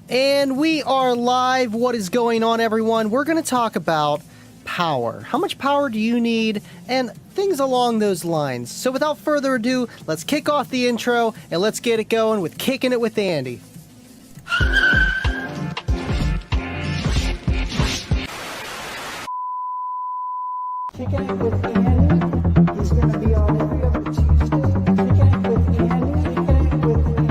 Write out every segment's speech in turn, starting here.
And we are live. What is going on, everyone? We're going to talk about power. How much power do you need? And things along those lines. So without further ado, let's kick off the intro and let's get it going with Kicking It with Andy. Kicking It with Andy. He's going to be on every other Tuesday. Kicking It with Andy. Kicking It with Andy.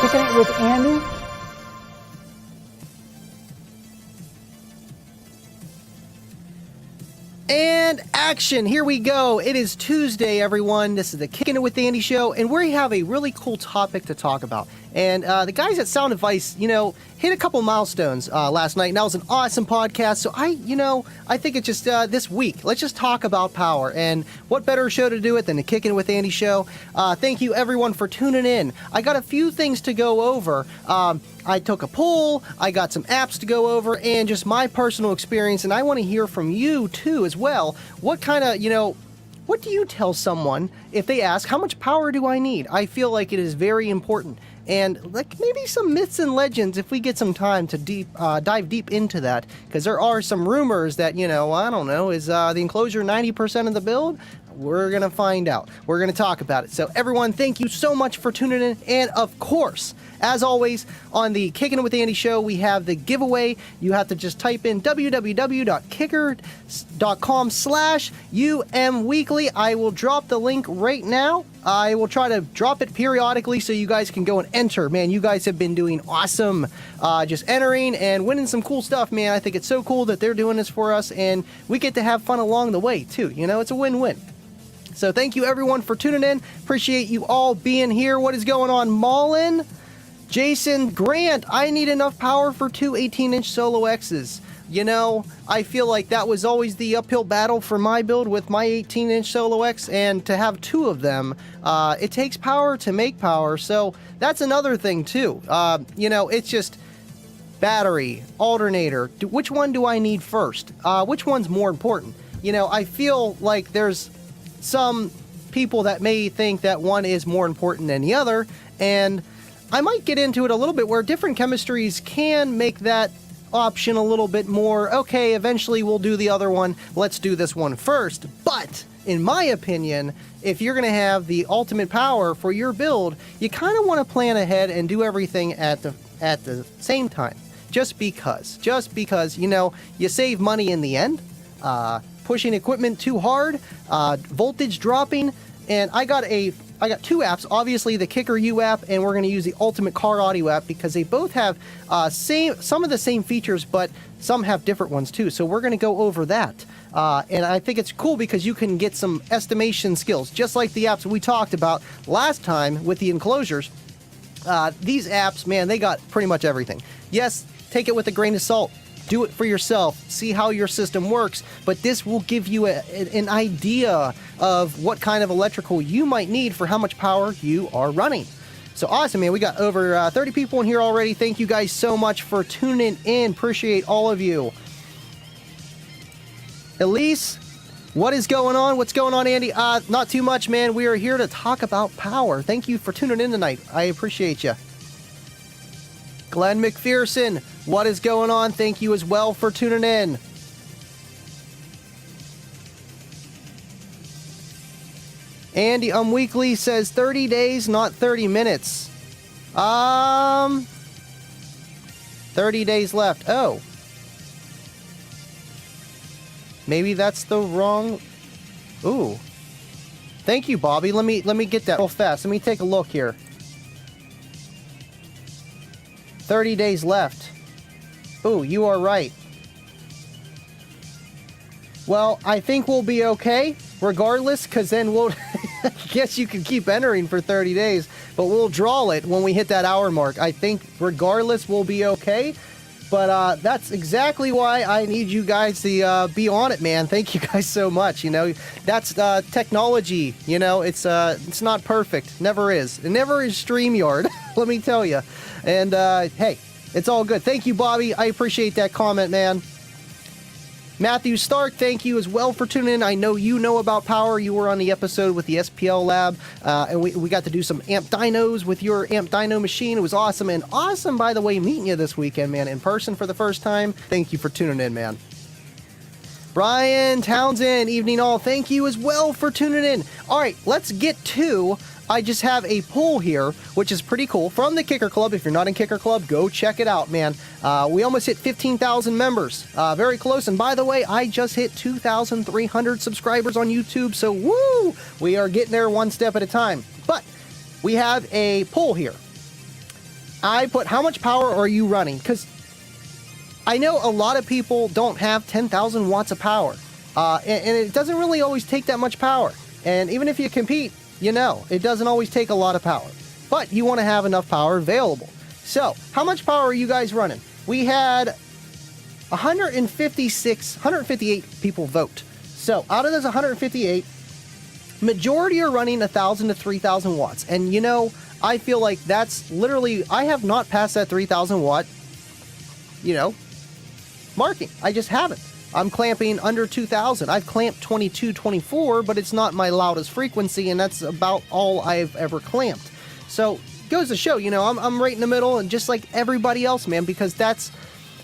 Kicking It with Andy. And action! Here we go. It is Tuesday, everyone. This is the Kicking It with Andy show, and we have a really cool topic to talk about. And the guys at Sound Advice, hit a couple milestones last night, and that was an awesome podcast. So I think it's just this week, let's just talk about power. And what better show to do it than the Kicking It with Andy show? Thank you, everyone, for tuning in. I got a few things to go over. I took a poll, I got some apps to go over, and just my personal experience, and I want to hear from you, too, as well. What kind of, what do you tell someone if they ask, how much power do I need? I feel like it is very important. And like maybe some myths and legends if we get some time to dive deep into that, because there are some rumors that, I don't know, is the enclosure 90% of the build? We're going to find out. We're going to talk about it. So everyone, thank you so much for tuning in. And of course, as always, on the Kickin' It with Andy show, we have the giveaway. You have to just type in www.kicker.com/UMweekly. I will drop the link right now. I will try to drop it periodically so you guys can go and enter. Man, you guys have been doing awesome just entering and winning some cool stuff, man. I think it's so cool that they're doing this for us, and we get to have fun along the way, too. It's a win-win. So thank you, everyone, for tuning in. Appreciate you all being here. What is going on, Mullen? Jason Grant, I need enough power for two 18-inch Solo X's. I feel like that was always the uphill battle for my build with my 18-inch Solo X, and to have two of them, it takes power to make power, so that's another thing too. It's just battery, alternator, which one do I need first? Which one's more important? I feel like there's some people that may think that one is more important than the other, and I might get into it a little bit where different chemistries can make that option a little bit more, okay, eventually we'll do the other one, let's do this one first. But in my opinion, if you're going to have the ultimate power for your build, you kind of want to plan ahead and do everything at the same time. Just because, you save money in the end. Pushing equipment too hard, voltage dropping, and I got two apps, obviously the Kicker U app, and we're going to use the Ultimate Car Audio app because they both have some of the same features, but some have different ones too. So we're going to go over that. And I think it's cool because you can get some estimation skills, just like the apps we talked about last time with the enclosures. These apps, man, they got pretty much everything. Yes, take it with a grain of salt. Do it for yourself. See how your system works. But this will give you an idea of what kind of electrical you might need for how much power you are running. So awesome, man. We got over 30 people in here already. Thank you guys so much for tuning in. Appreciate all of you. Elise, what is going on? What's going on, Andy? Not too much, man. We are here to talk about power. Thank you for tuning in tonight. I appreciate you. Glenn McPherson, what is going on? Thank you as well for tuning in. Andy Weekly says 30 days, not 30 minutes. 30 days left. Oh. Maybe that's the wrong... Ooh. Thank you, Bobby. Let me get that real fast. Let me take a look here. 30 days left. Ooh, you are right. Well, I think we'll be okay, regardless, because then we'll... I guess you can keep entering for 30 days, but we'll draw it when we hit that hour mark. I think, regardless, we'll be okay. But that's exactly why I need you guys to be on it, man. Thank you guys so much. That's technology. It's not perfect. Never is. It never is StreamYard. Let me tell you. And hey, it's all good. Thank you, Bobby. I appreciate that comment, man. Matthew Stark, thank you as well for tuning in. I know you know about power. You were on the episode with the SPL lab, and we got to do some amp dynos with your amp dyno machine. It was awesome, and awesome, by the way, meeting you this weekend, man, in person for the first time. Thank you for tuning in, man. Brian Townsend, evening all. Thank you as well for tuning in. All right, let's get to... I just have a poll here, which is pretty cool, from the Kicker Club. If you're not in Kicker Club, go check it out, man. We almost hit 15,000 members. Very close. And by the way, I just hit 2,300 subscribers on YouTube. So, woo! We are getting there one step at a time. But we have a poll here. I put, how much power are you running? Because I know a lot of people don't have 10,000 watts of power. And it doesn't really always take that much power. And even if you compete, it doesn't always take a lot of power, but you want to have enough power available. So, how much power are you guys running? We had 158 people vote. So, out of those 158, majority are running 1,000 to 3,000 watts. And I feel like that's literally, I have not passed that 3,000 watt, marking. I just haven't. I'm clamping under 2,000. I've clamped 22, 24, but it's not my loudest frequency, and that's about all I've ever clamped. So, goes to show, I'm right in the middle, and just like everybody else, man, because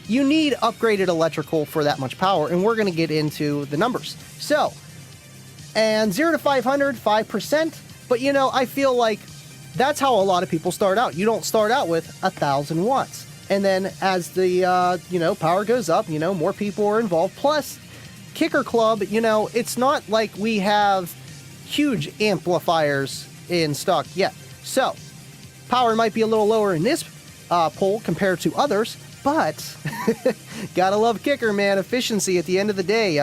you need upgraded electrical for that much power, and we're going to get into the numbers. So, and 0 to 500, 5%, but I feel like that's how a lot of people start out. You don't start out with 1,000 watts. And then as the, power goes up, more people are involved. Plus, Kicker Club, it's not like we have huge amplifiers in stock yet. So, power might be a little lower in this poll compared to others, but gotta love Kicker, man. Efficiency at the end of the day,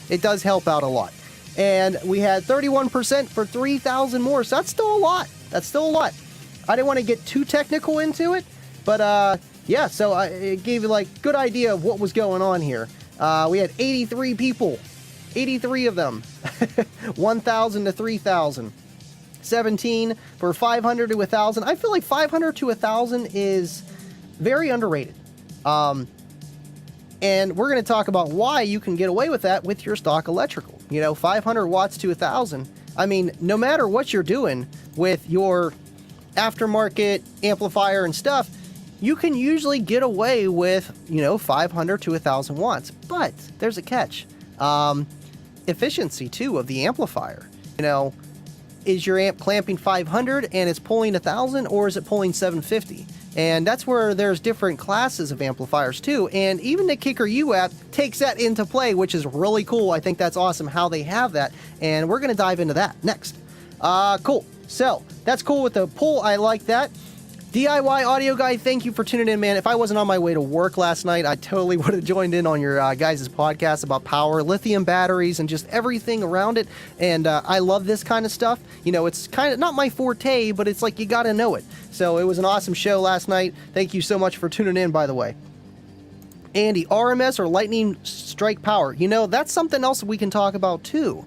it does help out a lot. And we had 31% for 3,000 more, so that's still a lot. I didn't want to get too technical into it, But yeah, so it gave you like good idea of what was going on here. We had 83 people, 83 of them, 1,000 to 3,000, 17 for 500 to 1,000. I feel like 500 to 1,000 is very underrated. And we're going to talk about why you can get away with that with your stock electrical. 500 watts to 1,000. I mean, no matter what you're doing with your aftermarket amplifier and stuff, you can usually get away with, 500 to 1,000 watts. But there's a catch. Efficiency, too, of the amplifier. Is your amp clamping 500 and it's pulling 1,000, or is it pulling 750? And that's where there's different classes of amplifiers too. And even the Kicker U app takes that into play, which is really cool. I think that's awesome how they have that. And we're going to dive into that next. Cool. So that's cool with the pull. I like that. DIY Audio Guy, thank you for tuning in, man. If I wasn't on my way to work last night, I totally would have joined in on your guys' podcast about power, lithium batteries, and just everything around it. And I love this kind of stuff. It's kind of not my forte, but it's like you got to know it. So it was an awesome show last night. Thank you so much for tuning in, by the way. Andy, RMS or lightning strike power? That's something else we can talk about too.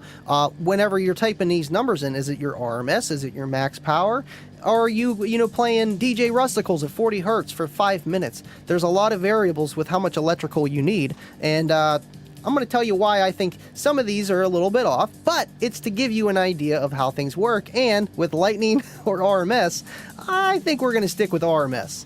Whenever you're typing these numbers in, is it your RMS? Is it your max power? Or are you, playing DJ Rusticles at 40 hertz for 5 minutes? There's a lot of variables with how much electrical you need. And I'm going to tell you why I think some of these are a little bit off, but it's to give you an idea of how things work. And with lightning or RMS, I think we're going to stick with RMS.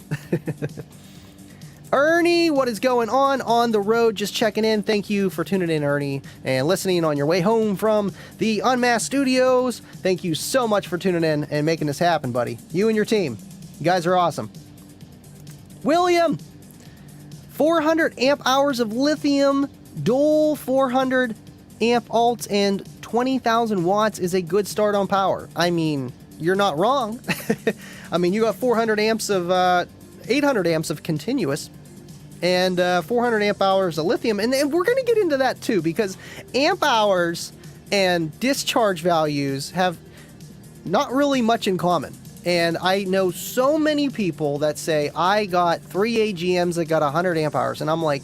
Ernie, what is going on the road? Just checking in. Thank you for tuning in, Ernie, and listening on your way home from the Unmasked Studios. Thank you so much for tuning in and making this happen, buddy. You and your team. You guys are awesome. William, 400 amp hours of lithium, dual 400 amp alts, and 20,000 watts is a good start on power. I mean, you're not wrong. I mean, you got 400 amps of 800 amps of continuous, and 400 amp hours of lithium. And we're going to get into that too, because amp hours and discharge values have not really much in common. And I know so many people that say, I got 3 AGMs that got 100 amp hours. And I'm like,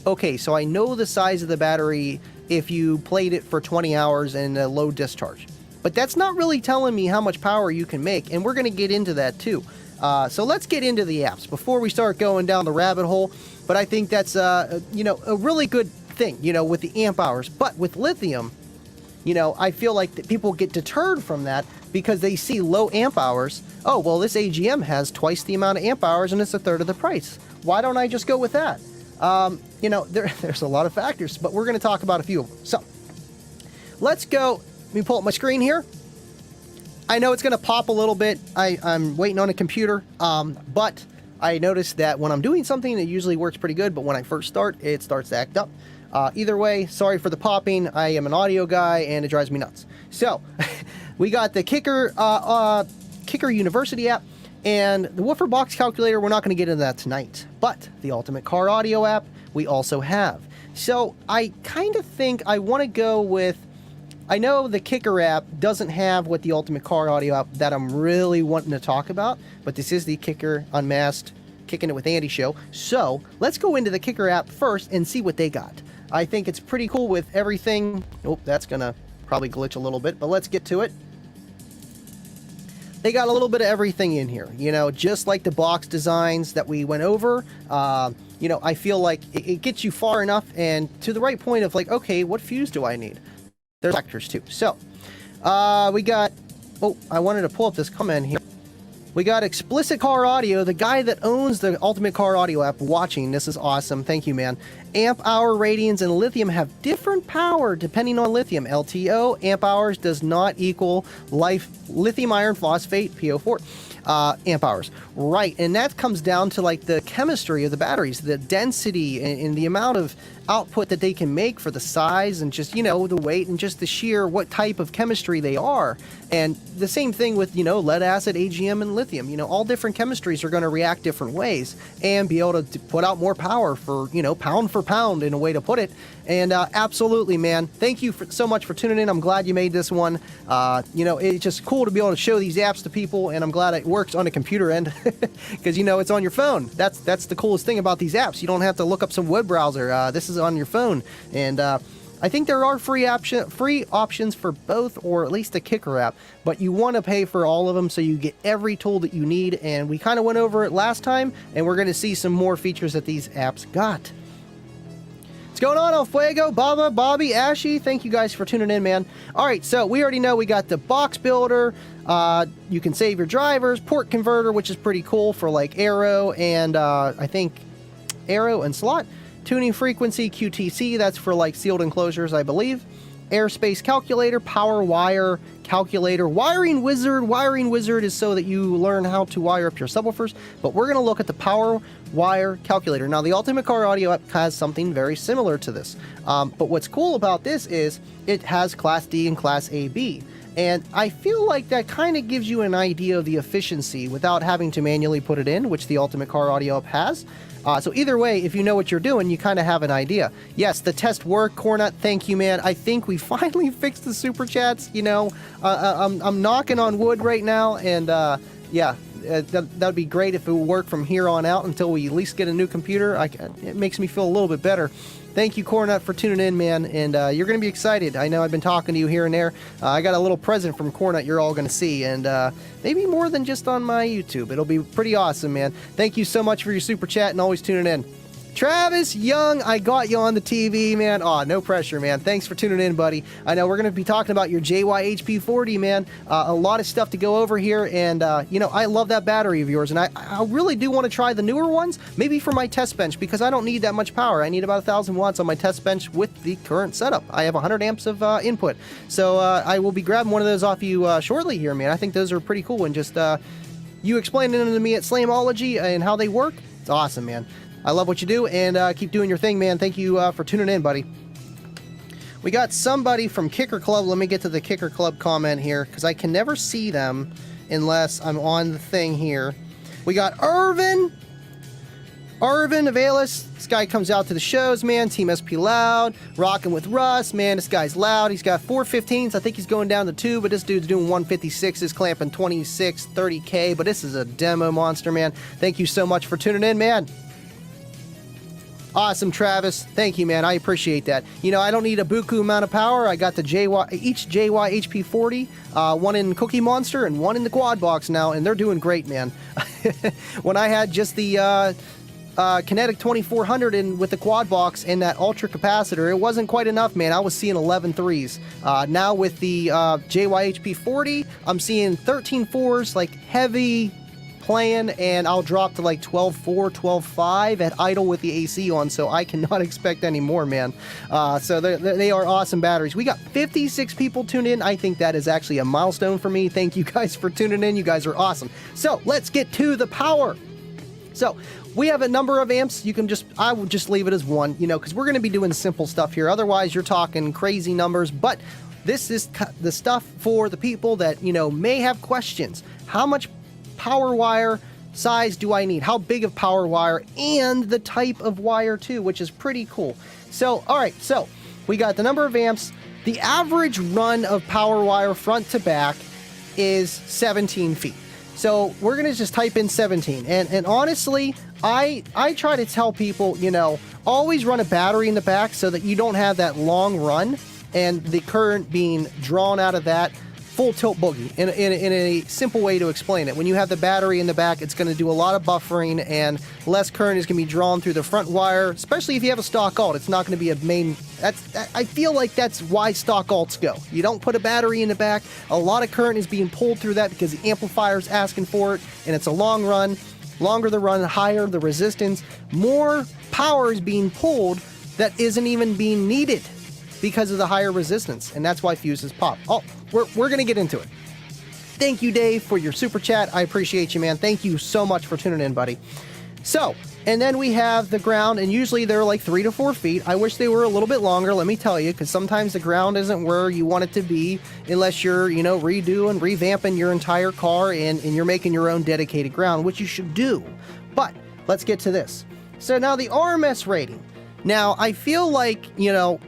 okay, so I know the size of the battery if you played it for 20 hours and a low discharge. But that's not really telling me how much power you can make. And we're going to get into that too. So let's get into the apps before we start going down the rabbit hole. But I think that's, a really good thing, with the amp hours. But with lithium, I feel like that people get deterred from that because they see low amp hours. Oh, well, this AGM has twice the amount of amp hours and it's a third of the price. Why don't I just go with that? There's a lot of factors, but we're going to talk about a few of them. So let's go. Let me pull up my screen here. I know it's going to pop a little bit. I'm waiting on a computer, but I noticed that when I'm doing something, it usually works pretty good, but when I first start, it starts to act up. Either way, sorry for the popping. I am an audio guy, and it drives me nuts. So, we got the Kicker University app, and the woofer box calculator. We're not going to get into that tonight, but the Ultimate Car Audio app, we also have. So, I kind of think I want to go with... I know the Kicker app doesn't have what the Ultimate Car Audio app that I'm really wanting to talk about, but this is the Kicker Unmasked Kicking It with Andy show. So let's go into the Kicker app first and see what they got. I think it's pretty cool with everything. Oh, that's going to probably glitch a little bit, but let's get to it. They got a little bit of everything in here, just like the box designs that we went over. I feel like it gets you far enough and to the right point of like, okay, what fuse do I need? There's factors too. So, we got... Oh, I wanted to pull up this comment here. We got Explicit Car Audio, the guy that owns the Ultimate Car Audio app, watching. This is awesome. Thank you, man. Amp hour ratings and lithium have different power depending on lithium. LTO, amp hours does not equal lithium iron phosphate, PO4. Amp hours. Right, and that comes down to like the chemistry of the batteries, the density and the amount of output that they can make for the size and just, the weight and just the sheer what type of chemistry they are. And the same thing with, lead acid, AGM, and lithium. All different chemistries are going to react different ways and be able to put out more power for, pound for pound in a way to put it. And absolutely, man, thank you so much for tuning in. I'm glad you made this one. It's just cool to be able to show these apps to people, and I'm glad it works on a computer end because, you know, it's on your phone. That's the coolest thing about these apps. You don't have to look up some web browser. This is on your phone. And I think there are free options for both, or at least the Kicker app, but you want to pay for all of them so you get every tool that you need. And we kind of went over it last time, and we're going to see some more features that these apps got. What's going on, El Fuego, Baba, Bobby, Ashy? Thank you guys for tuning in, man. All right, so we already know we got the box builder. You can save your drivers, port converter, which is pretty cool for like Aero and I think Aero and slot. Tuning frequency, QTC, that's for like sealed enclosures, I believe. Airspace calculator, power wire calculator, wiring wizard. Wiring wizard is so that you learn how to wire up your subwoofers, but we're going to look at the power wire calculator. Now, the Ultimate Car Audio app has something very similar to this, but what's cool about this is it has Class D and Class AB, and I feel like that kind of gives you an idea of the efficiency without having to manually put it in, which the Ultimate Car Audio app has. So either way, if you know what you're doing, you kind of have an idea. Yes, the test worked, Cornut. Thank you, man. I think we finally fixed the super chats. You know, I'm knocking on wood right now, and yeah, that'd be great if it would work from here on out until we at least get a new computer. It makes me feel a little bit better. Thank you, Cornut, for tuning in, man, and you're going to be excited. I know I've been talking to you here and there. I got a little present from Cornut you're all going to see, and maybe more than just on my YouTube. It'll be pretty awesome, man. Thank you so much for your super chat and always tuning in. Travis Young, I got you on the TV, man. Aw, no pressure, man. Thanks for tuning in, buddy. I know we're going to be talking about your JYHP40, man. A lot of stuff to go over here, and, you know, I love that battery of yours, and I really do want to try the newer ones, maybe for my test bench, because I don't need that much power. I need about 1,000 watts on my test bench with the current setup. I have 100 amps of input, so I will be grabbing one of those off you shortly here, man. I think those are pretty cool, and just you explaining them to me at Slamology and how they work, it's awesome, man. I love what you do, and keep doing your thing, man. Thank you for tuning in, buddy. We got somebody from Kicker Club. Let me get to the Kicker Club comment here, because I can never see them unless I'm on the thing here. We got Irvin Avalis. This guy comes out to the shows, man. Team SP Loud. Rocking with Russ, man. This guy's loud. He's got 415s. I think he's going down to 2, but this dude's doing 156s, clamping 26, 30K. But this is a demo monster, man. Thank you so much for tuning in, man. Awesome, Travis. Thank you, man. I appreciate that. You know, I don't need a buku amount of power. I got the each JY HP40, one in Cookie Monster and one in the Quad Box now, and they're doing great, man. When I had just the Kinetic 2400 in with the Quad Box and that Ultra Capacitor, it wasn't quite enough, man. I was seeing 11 threes. Now with the JY HP40, I'm seeing 13 fours, like heavy playing, and I'll drop to like 12.4, 12.5 at idle with the AC on, so I cannot expect any more, man. So they are awesome batteries. We got 56 people tuned in. I think that is actually a milestone for me. Thank you guys for tuning in. You guys are awesome. So let's get to the power. So we have a number of amps. You can I would just leave it as one, you know, because we're going to be doing simple stuff here. Otherwise, you're talking crazy numbers, but this is the stuff for the people that, you know, may have questions. How much power wire size do I need? How big of power wire, and the type of wire too, which is pretty cool. So, all right, so we got the number of amps. The average run of power wire front to back is 17 feet. So we're going to just type in 17. And honestly, I try to tell people, you know, always run a battery in the back so that you don't have that long run and the current being drawn out of that full tilt boogie. In a simple way to explain it, when you have the battery in the back, it's going to do a lot of buffering, and less current is going to be drawn through the front wire, especially if you have a stock alt. It's not going to be a main. I feel like that's why stock alts go. You don't put a battery in the back. A lot of current is being pulled through that because the amplifier is asking for it, and it's a long run. Longer the run, higher the resistance, more power is being pulled that isn't even being needed because of the higher resistance, and that's why fuses pop. Oh, we're gonna get into it. Thank you, Dave, for your super chat. I appreciate you, man. Thank you so much for tuning in, buddy. So, and then we have the ground, and usually they're like 3 to 4 feet. I wish they were a little bit longer, let me tell you, because sometimes the ground isn't where you want it to be unless you're, you know, redoing, revamping your entire car and you're making your own dedicated ground, which you should do. But let's get to this. So now the RMS rating. Now, I feel like, you know,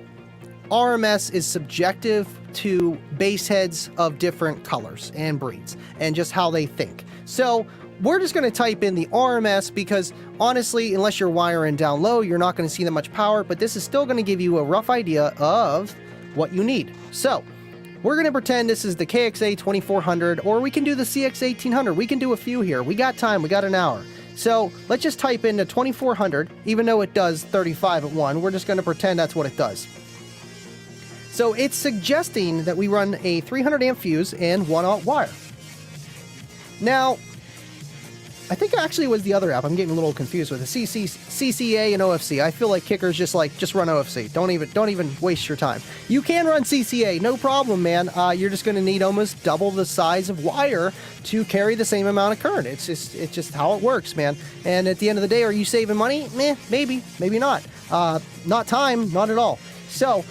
RMS is subjective to base heads of different colors and breeds and just how they think. So we're just going to type in the RMS because honestly, unless you're wiring down low, you're not going to see that much power, but this is still going to give you a rough idea of what you need. So we're going to pretend this is the KXA 2400, or we can do the CX 1800. We can do a few here. We got time. We got an hour. So let's just type in the 2400, even though it does 35 at 1. We're just going to pretend that's what it does. So it's suggesting that we run a 300 amp fuse and 1/aught wire. Now, I think it actually was the other app. I'm getting a little confused with the CCA and OFC. I feel like Kicker's just run OFC. Don't even waste your time. You can run CCA, no problem, man. You're just going to need almost double the size of wire to carry the same amount of current. It's just how it works, man. And at the end of the day, are you saving money? Maybe not. Not time, not at all. So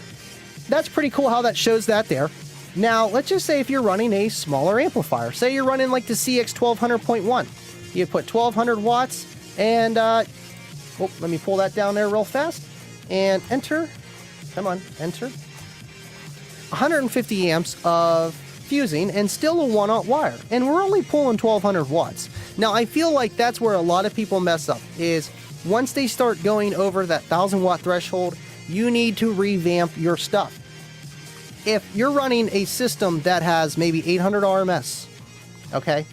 that's pretty cool how that shows that there. Now, let's just say if you're running a smaller amplifier, say you're running like the CX 1200.1. You put 1200 watts and, let me pull that down there real fast and enter. Come on, enter. 150 amps of fusing and still a 1/aught wire. And we're only pulling 1200 watts. Now, I feel like that's where a lot of people mess up is once they start going over that 1000 watt threshold, you need to revamp your stuff. If you're running a system that has maybe 800 RMS, okay?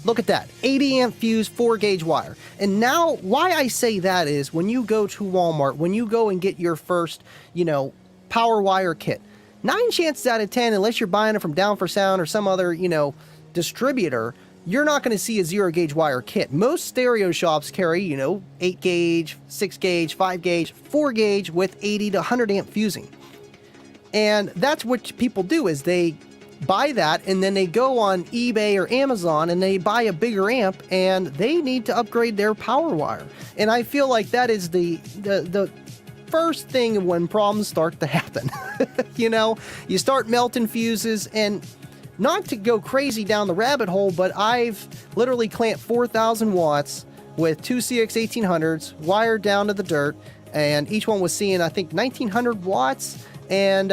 Look at that, 80 amp fuse, 4 gauge wire. And now why I say that is when you go to Walmart, when you go and get your first, power wire kit, 9 chances out of 10, unless you're buying it from Down for Sound or some other, distributor, you're not going to see a 0 gauge wire kit. Most stereo shops carry, 8 gauge, 6 gauge, 5 gauge, 4 gauge with 80 to 100 amp fusing. And that's what people do is they buy that and then they go on eBay or Amazon and they buy a bigger amp and they need to upgrade their power wire. And I feel like that is the first thing when problems start to happen. You start melting fuses, and not to go crazy down the rabbit hole, but I've literally clamped 4,000 watts with 2 CX 1800s wired down to the dirt, and each one was seeing I think 1900 watts, and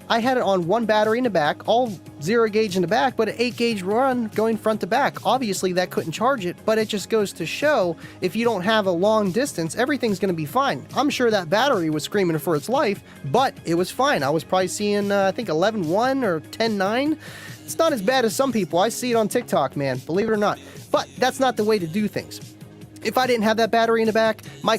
I had it on one battery in the back, all 0 gauge in the back, but an 8 gauge run going front to back. Obviously that couldn't charge it, but it just goes to show if you don't have a long distance, everything's going to be fine. I'm sure that battery was screaming for its life, but it was fine. I was probably seeing, I think 11.1 or 10.9. It's not as bad as some people. I see it on TikTok, man, believe it or not. But that's not the way to do things. If I didn't have that battery in the back, my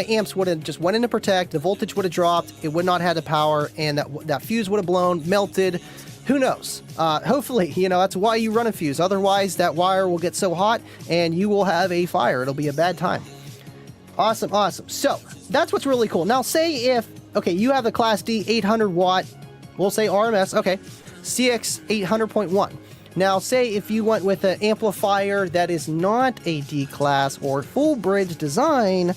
amps would have just went into protect, the voltage would have dropped, it would not have the power, and that fuse would have blown, melted. Who knows? Hopefully, that's why you run a fuse. Otherwise, that wire will get so hot and you will have a fire. It'll be a bad time. Awesome. So that's what's really cool. Now, say you have the Class D 800 watt, we'll say RMS, okay, CX 800.1. Now, say if you went with an amplifier that is not a D-class or full bridge design,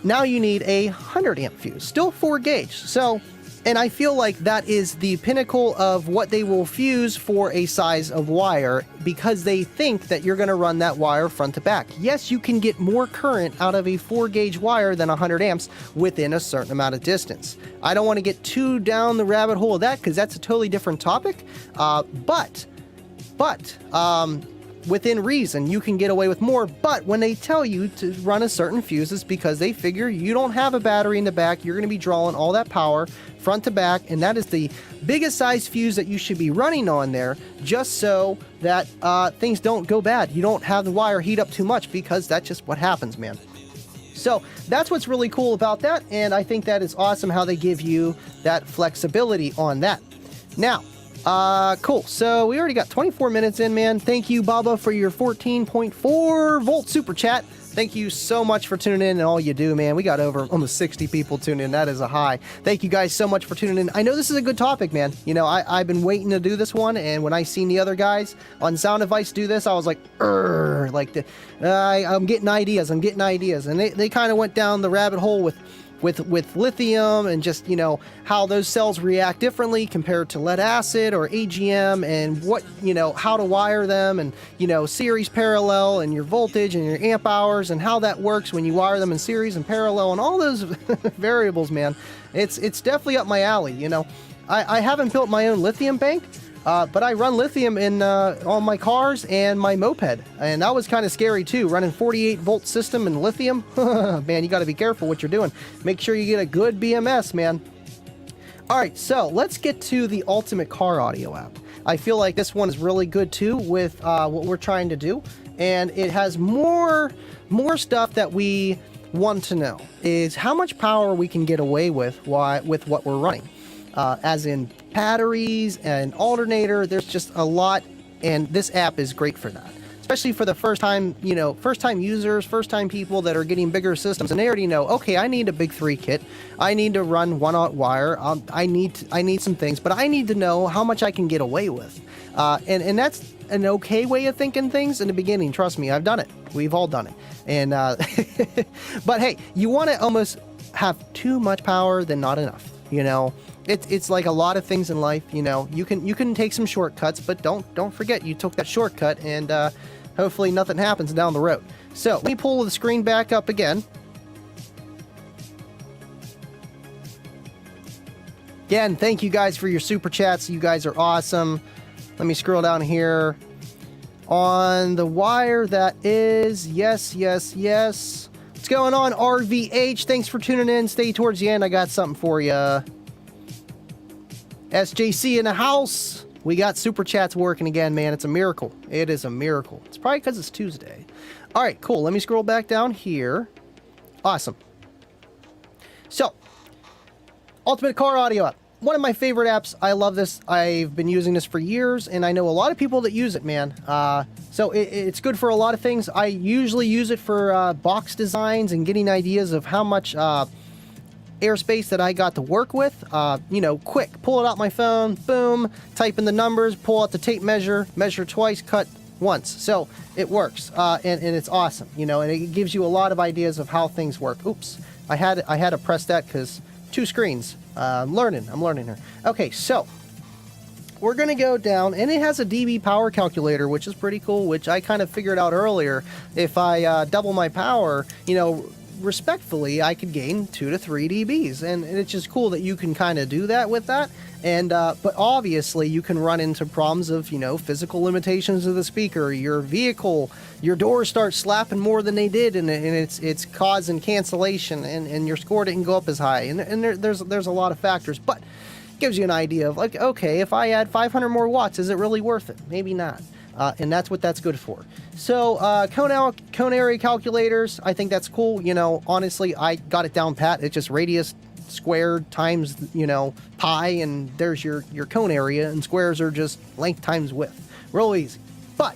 now you need a 100 amp fuse, still 4 gauge. So, and I feel like that is the pinnacle of what they will fuse for a size of wire because they think that you're going to run that wire front to back. Yes, you can get more current out of a 4 gauge wire than 100 amps within a certain amount of distance. I don't want to get too down the rabbit hole of that because that's a totally different topic. But within reason, you can get away with more. But when they tell you to run a certain fuse, it's because they figure you don't have a battery in the back. You're going to be drawing all that power front to back, and that is the biggest size fuse that you should be running on there, just so that things don't go bad. You don't have the wire heat up too much because that's just what happens, man. So that's what's really cool about that, and I think that is awesome how they give you that flexibility on that. Now, cool. So we already got 24 minutes in, man. Thank you, Baba, for your 14.4 volt super chat. Thank you so much for tuning in and all you do, man. We got over almost 60 people tuning in. That is a high. Thank you guys so much for tuning in. I know this is a good topic, man. I've been waiting to do this one, and when I seen the other guys on Sound Advice do this, I was like, I'm getting ideas. And they kind of went down the rabbit hole with with lithium, and just, you know, how those cells react differently compared to lead acid or AGM, and what, you know, how to wire them, and, you know, series, parallel, and your voltage and your amp hours, and how that works when you wire them in series and parallel, and all those variables, man. It's definitely up my alley, you know. I haven't built my own lithium bank, but I run lithium in on my cars and my moped, and that was kind of scary too, running 48-volt system in lithium. Man, you got to be careful what you're doing. Make sure you get a good BMS, man. All right, so let's get to the Ultimate Car Audio app. I feel like this one is really good too with what we're trying to do, and it has more stuff that we want to know, is how much power we can get away with what we're running. As in batteries and alternator, there's just a lot, and this app is great for that. Especially for the first time users, first time people that are getting bigger systems, and they already know, okay, I need a big 3 kit, I need to run 1-aught wire, I need some things, but I need to know how much I can get away with. And that's an okay way of thinking things in the beginning. Trust me, I've done it. We've all done it. And but hey, you want to almost have too much power than not enough, you know. It's like a lot of things in life, you know. You can take some shortcuts, but don't forget you took that shortcut, and hopefully nothing happens down the road. So let me pull the screen back up again. Again, thank you guys for your super chats. You guys are awesome. Let me scroll down here. On the wire, that is yes. What's going on, RVH? Thanks for tuning in. Stay towards the end. I got something for you. SJC in the house. We got super chats working again, man. It's a miracle. It is a miracle. It's probably because it's Tuesday. All right, cool. Let me scroll back down here. Awesome. So, Ultimate Car Audio app. One of my favorite apps. I love this. I've been using this for years, and I know a lot of people that use it, man. So it's good for a lot of things. I usually use it for box designs and getting ideas of how much airspace that I got to work with. You know, quick, pull it out my phone, boom, type in the numbers, pull out the tape measure, measure twice, cut once. So it works, and it's awesome, you know, and it gives you a lot of ideas of how things work. Oops, I had to press that because 2 screens. I'm learning here. Okay, so we're gonna go down, and it has a dB power calculator, which is pretty cool, which I kind of figured out earlier. If I double my power, you know, respectfully, I could gain 2 to 3 dBs, and it's just cool that you can kind of do that with that. And but obviously you can run into problems of, you know, physical limitations of the speaker, your vehicle, your doors start slapping more than they did, and it's causing cancellation, and your score didn't go up as high, and there's a lot of factors, but it gives you an idea of, like, okay, if I add 500 more watts, is it really worth it? Maybe not. And that's what that's good for. So cone area calculators, I think that's cool. You know, honestly, I got it down pat. It's just radius squared times, you know, pi, and there's your cone area, and squares are just length times width. Real easy. But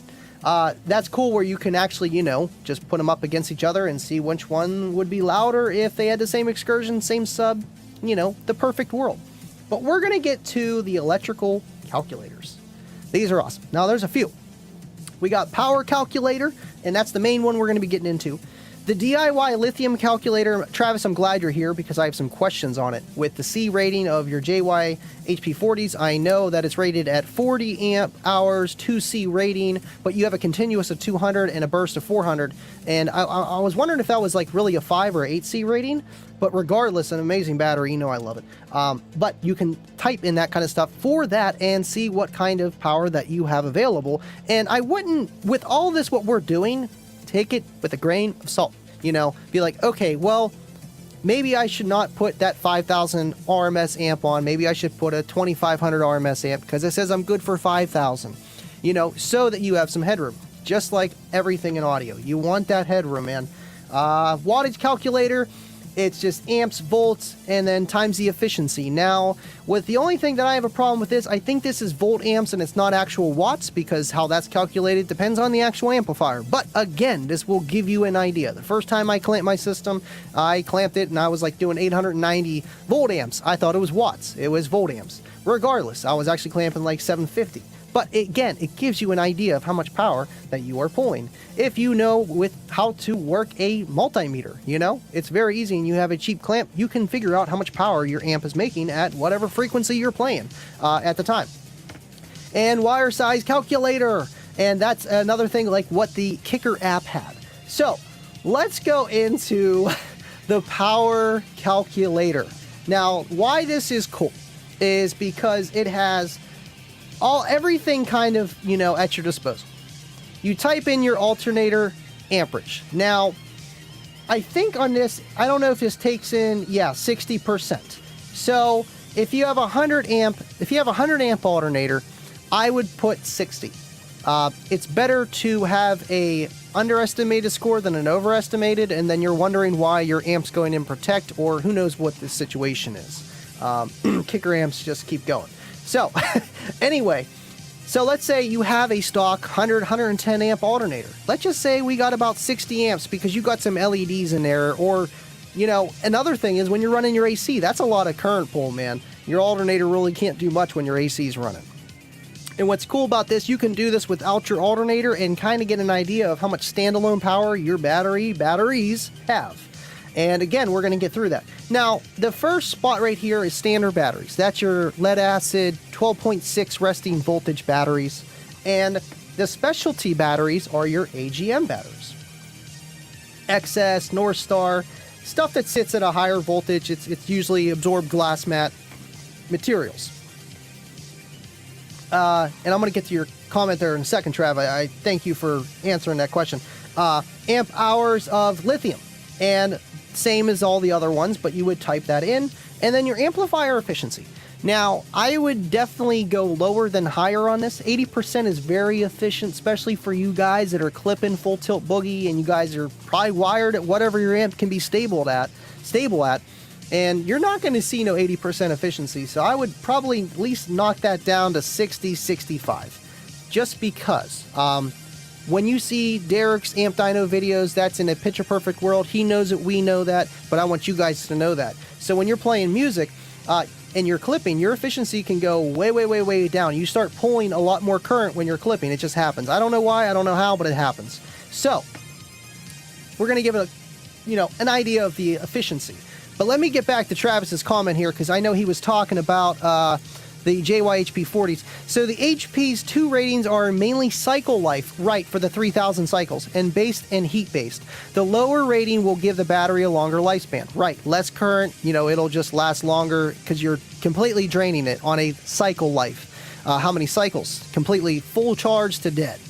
that's cool where you can actually, you know, just put them up against each other and see which one would be louder if they had the same excursion, same sub, you know, the perfect world. But we're going to get to the electrical calculators. These are awesome. Now, there's a few. We got power calculator, and that's the main one we're going to be getting into. The DIY lithium calculator, Travis, I'm glad you're here because I have some questions on it. With the C rating of your JY HP40s, I know that it's rated at 40 amp hours, 2C rating, but you have a continuous of 200 and a burst of 400. And I was wondering if that was like really a 5 or 8C rating, but regardless, an amazing battery, you know I love it. But you can type in that kind of stuff for that and see what kind of power that you have available. And I wouldn't, with all this what we're doing, take it with a grain of salt. You know, be like, okay, well, maybe I should not put that 5,000 RMS amp on. Maybe I should put a 2,500 RMS amp because it says I'm good for 5,000. You know, so that you have some headroom. Just like everything in audio. You want that headroom, man. Wattage calculator. It's just amps, volts, and then times the efficiency. Now, with the only thing that I have a problem with this, I think this is volt amps and it's not actual watts because how that's calculated depends on the actual amplifier. But again, this will give you an idea. The first time I clamped my system, I clamped it and I was like doing 890 volt amps. I thought it was watts. It was volt amps. Regardless, I was actually clamping like 750. But again, it gives you an idea of how much power that you are pulling. If you know with how to work a multimeter, it's very easy, and you have a cheap clamp, you can figure out how much power your amp is making at whatever frequency you're playing at the time. And wire size calculator, and that's another thing like what the Kicker app had. So let's go into the power calculator. Now, why this is cool is because it has everything kind of, at your disposal. You type in your alternator amperage. Now, I think on this, I don't know if this takes in, 60%. So if you have a 100 amp alternator, I would put 60. It's better to have a underestimated score than an overestimated, and then you're wondering why your amp's going in protect, or who knows what the situation is. Kicker amps just keep going. So, anyway, so let's say you have a stock 110 amp alternator. Let's just say we got about 60 amps because you got some LEDs in there, or, another thing is when you're running your AC, that's a lot of current pull, man. Your alternator really can't do much when your AC is running. And what's cool about this, you can do this without your alternator and kind of get an idea of how much standalone power your batteries have. And again, we're going to get through that. Now, the first spot right here is standard batteries. That's your lead acid 12.6 resting voltage batteries. And the specialty batteries are your AGM batteries. XS, North Star, stuff that sits at a higher voltage. It's usually absorbed glass mat materials. And I'm going to get to your comment there in a second, Trav. I thank you for answering that question. Amp hours of lithium. And same as all the other ones, but you would type that in. And then your amplifier efficiency. Now, I would definitely go lower than higher on this. 80% is very efficient, especially for you guys that are clipping full tilt boogie, and you guys are probably wired at whatever your amp can be stable at. And you're not going to see no 80% efficiency, so I would probably at least knock that down to 60, 65. Just because. When you see Derek's Amp Dyno videos, that's in a picture-perfect world. He knows it, we know that, but I want you guys to know that. So when you're playing music and you're clipping, your efficiency can go way, way, way, way down. You start pulling a lot more current when you're clipping. It just happens. I don't know why, I don't know how, but it happens. So, we're going to give it an idea of the efficiency. But let me get back to Travis's comment here, because I know he was talking about the JYHP 40s. So the HP's two ratings are mainly cycle life, right, for the 3,000 cycles, and based and heat based. The lower rating will give the battery a longer lifespan, right, less current, it'll just last longer because you're completely draining it on a cycle life. How many cycles? Completely full charge to dead.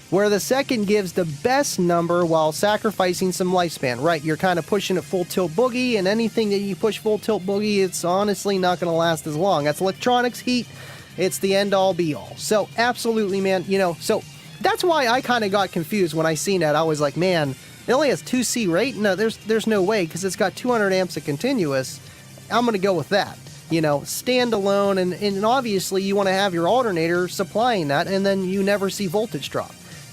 Where the second gives the best number while sacrificing some lifespan. Right, you're kind of pushing it full tilt boogie, and anything that you push full tilt boogie, it's honestly not going to last as long. That's electronics heat. It's the end all be all. So absolutely, man, so that's why I kind of got confused when I seen that. I was like, man, it only has 2C rate? No, there's no way, because it's got 200 amps of continuous. I'm going to go with that. Standalone, and obviously you want to have your alternator supplying that, and then you never see voltage drop.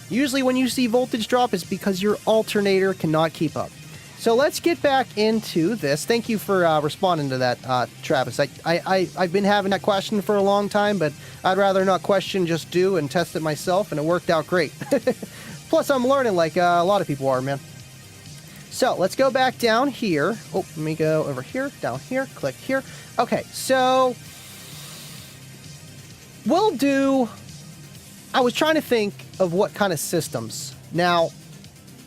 Usually when you see voltage drop, it's because your alternator cannot keep up. So let's get back into this. Thank you for responding to that, Travis. I've been having that question for a long time, but I'd rather not question, just do and test it myself, and it worked out great. Plus, I'm learning like a lot of people are, man. So let's go back down here. Oh, let me go over here, down here, click here. Okay, so we'll do... I was trying to think of what kind of systems. Now,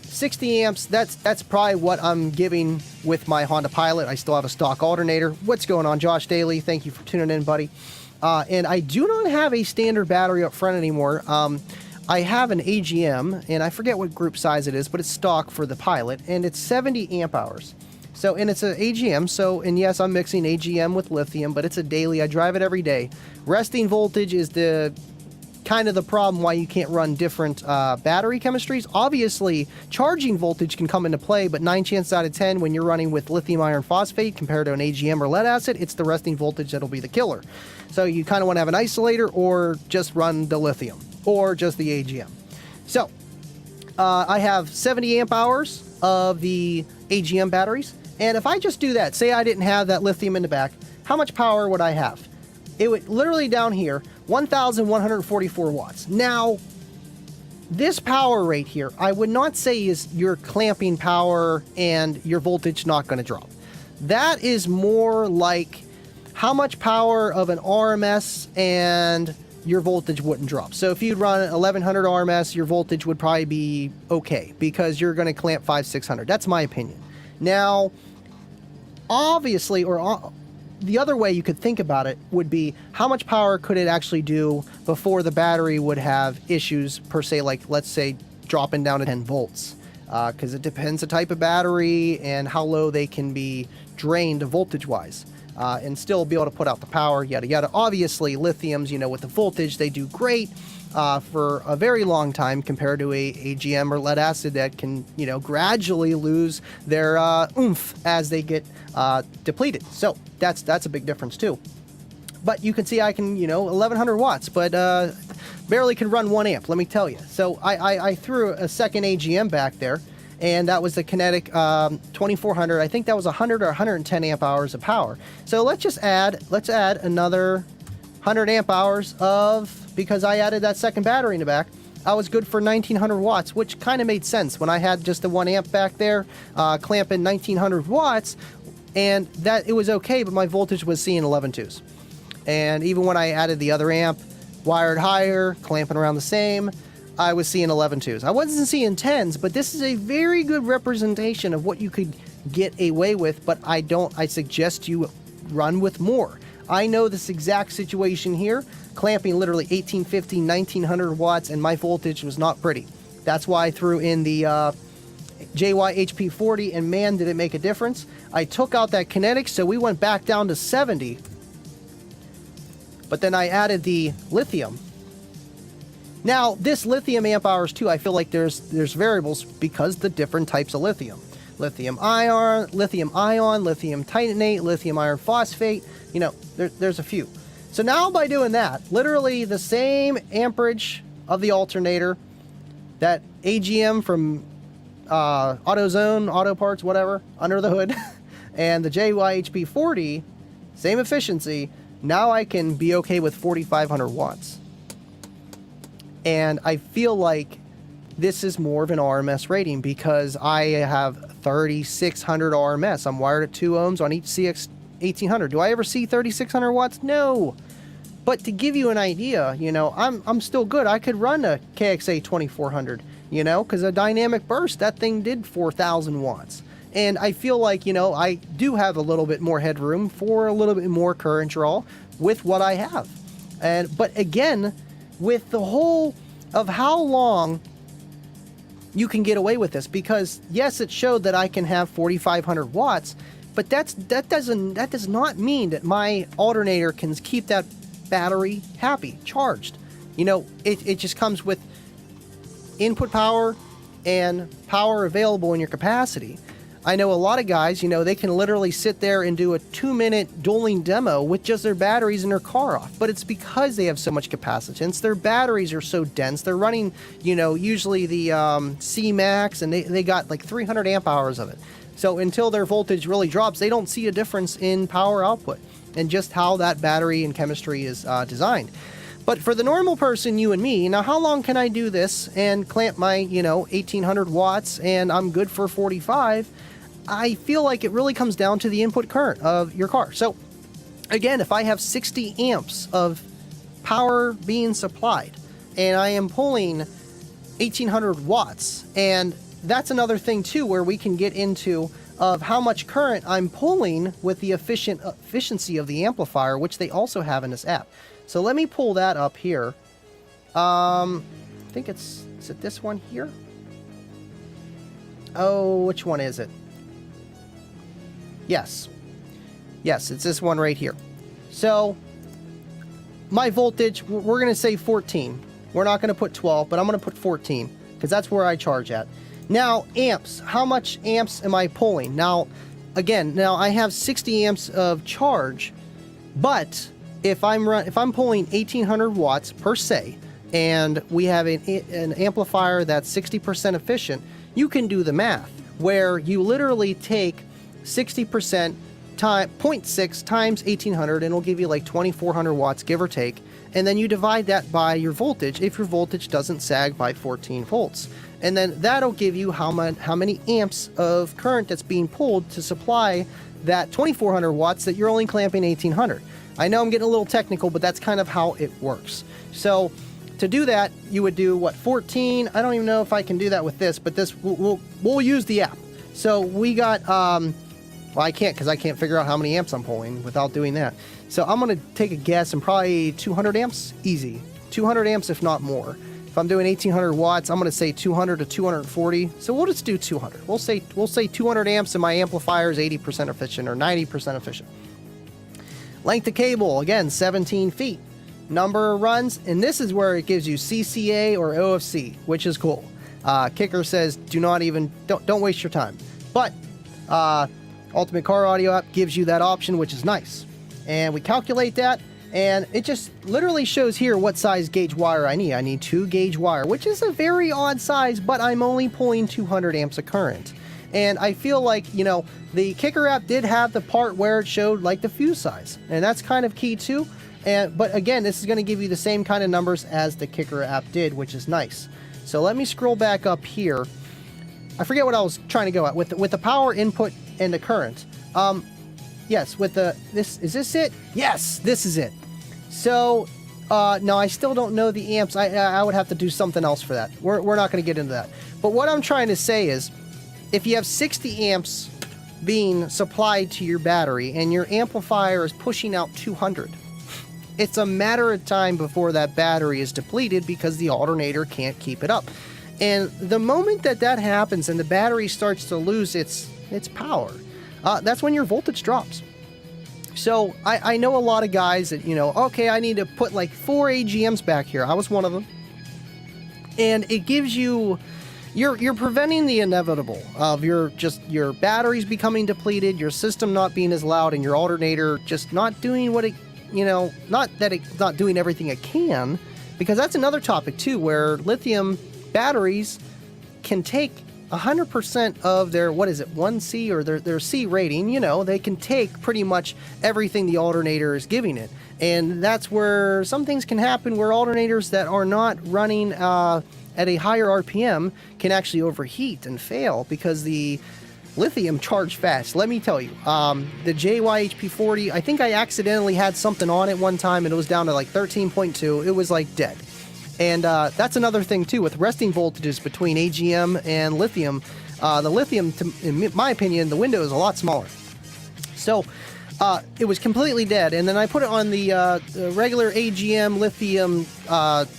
60 amps, that's probably what I'm giving with my Honda Pilot. I still have a stock alternator. What's going on, Josh Daly? Thank you for tuning in, buddy. And I do not have a standard battery up front anymore. I have an AGM, and I forget what group size it is, but it's stock for the Pilot, and it's 70 amp hours. So, and it's an AGM, and yes, I'm mixing AGM with lithium, but it's a daily. I drive it every day. Resting voltage is the kind of the problem why you can't run different battery chemistries. Obviously, charging voltage can come into play, but 9 chances out of 10 when you're running with lithium iron phosphate compared to an AGM or lead acid, it's the resting voltage that'll be the killer. So you kind of want to have an isolator, or just run the lithium, or just the AGM. So I have 70 amp hours of the AGM batteries, and if I just do that, say I didn't have that lithium in the back, how much power would I have? it would literally down here, 1,144 watts. Now, this power rate here, I would not say is your clamping power and your voltage not going to drop. That is more like how much power of an RMS and your voltage wouldn't drop. So if you'd run 1100 RMS, your voltage would probably be okay because you're going to clamp 5,600. That's my opinion. Now, obviously, or the other way you could think about it would be how much power could it actually do before the battery would have issues per se, like let's say dropping down to 10 volts. Because it depends the type of battery and how low they can be drained voltage-wise. And still be able to put out the power, yada yada. Obviously, lithiums, you know, with the voltage, they do great for a very long time compared to a AGM or lead acid that can, you know, gradually lose their oomph as they get depleted. So that's a big difference too. But you can see I can, you know, 1100 watts, but barely can run 1 amp, let me tell you. So I threw a second AGM back there, and that was the Kinetic 2400. I think that was 100 or 110 amp hours of power. So let's add another 100 amp hours of, because I added that second battery in the back, I was good for 1900 watts, which kind of made sense when I had just the 1 amp back there, clamping 1900 watts, and that it was okay, but my voltage was seeing 11.2s. And even when I added the other amp, wired higher, clamping around the same, I was seeing 11.2s. I wasn't seeing 10s, but this is a very good representation of what you could get away with, but I suggest you run with more. I know this exact situation here, clamping literally 1850, 1900 watts, and my voltage was not pretty. That's why I threw in the JY-HP40, and man, did it make a difference. I took out that kinetic, so we went back down to 70, but then I added the lithium. Now, this lithium amp hours too, I feel like there's variables because the different types of lithium. Lithium ion, lithium titanate, lithium iron phosphate, you know, there's a few. So now by doing that, literally the same amperage of the alternator, that AGM from AutoZone, Auto Parts, whatever, under the hood, and the JYHP40, same efficiency, now I can be okay with 4,500 watts. And I feel like this is more of an RMS rating because I have 3,600 RMS. I'm wired at 2 ohms on each CX 1800. Do I ever see 3,600 watts? No. But to give you an idea, you know, I'm still good. I could run a KXA 2400, you know, because a dynamic burst, that thing did 4,000 watts. And I feel like, you know, I do have a little bit more headroom for a little bit more current draw with what I have. But again, with the whole of how long you can get away with this, because yes, it showed that I can have 4,500 watts, but that does not mean that my alternator can keep that battery happy, charged. You know, it just comes with input power and power available in your capacity. I know a lot of guys, you know, they can literally sit there and do a 2-minute dueling demo with just their batteries in their car off. But it's because they have so much capacitance. Their batteries are so dense. They're running, you know, usually the C-Max, and they got like 300 amp hours of it. So until their voltage really drops, they don't see a difference in power output and just how that battery and chemistry is designed. But for the normal person, you and me, now how long can I do this and clamp my, you know, 1,800 watts and I'm good for 45? I feel like it really comes down to the input current of your car. So again, if I have 60 amps of power being supplied and I am pulling 1,800 watts, and that's another thing too where we can get into of how much current I'm pulling with the efficiency of the amplifier, which they also have in this app. So let me pull that up here. I think is it this one here? Oh, which one is it? Yes, it's this one right here. So my voltage, we're going to say 14. We're not going to put 12, but I'm going to put 14 because that's where I charge at. Now, amps, how much amps am I pulling? Now, again, I have 60 amps of charge, but if I'm pulling 1,800 watts per se, and we have an amplifier that's 60% efficient, you can do the math, where you literally take 60% 0.6 times 1800, and it'll give you like 2400 watts, give or take. And then you divide that by your voltage if your voltage doesn't sag by 14 volts. And then that'll give you how many amps of current that's being pulled to supply that 2400 watts that you're only clamping 1800. I know I'm getting a little technical, but that's kind of how it works. So to do that, you would do what, 14? I don't even know if I can do that with this, but this we'll use the app. So we got, well, I can't because I can't figure out how many amps I'm pulling without doing that. So I'm going to take a guess and probably 200 amps, easy. 200 amps, if not more. If I'm doing 1800 watts, I'm going to say 200 to 240. So we'll just do 200. We'll say 200 amps and my amplifier is 80% efficient or 90% efficient. Length of cable, again, 17 feet. Number of runs, and this is where it gives you CCA or OFC, which is cool. Kicker says, don't waste your time. But Ultimate Car Audio app gives you that option, which is nice. And we calculate that, and it just literally shows here what size gauge wire I need. I need 2 gauge wire, which is a very odd size, but I'm only pulling 200 amps of current. And I feel like, you know, the Kicker app did have the part where it showed like the fuse size, and that's kind of key too. But again, this is going to give you the same kind of numbers as the Kicker app did, which is nice. So let me scroll back up here. I forget what I was trying to go at with the power input and the current. Yes, with is this it? Yes, this is it. So no, I still don't know the amps. I would have to do something else for that. We're not going to get into that. But what I'm trying to say is, if you have 60 amps being supplied to your battery and your amplifier is pushing out 200, it's a matter of time before that battery is depleted because the alternator can't keep it up. And the moment that happens and the battery starts to lose its power, that's when your voltage drops. So I know a lot of guys that, you know, okay, I need to put like 4 AGMs back here. I was one of them. And it gives you, you're preventing the inevitable of your batteries becoming depleted, your system not being as loud, and your alternator just not doing what it, you know, not that it's not doing everything it can, because that's another topic too, where lithium batteries can take 100% of their, 1C or their C rating, you know, they can take pretty much everything the alternator is giving it. And that's where some things can happen, where alternators that are not running at a higher RPM can actually overheat and fail because the lithium charged fast. Let me tell you, the JYHP40, I think I accidentally had something on it one time and it was down to like 13.2. It was like dead. And that's another thing too with resting voltages between AGM and lithium. The lithium, in my opinion, the window is a lot smaller. So it was completely dead. And then I put it on the regular AGM lithium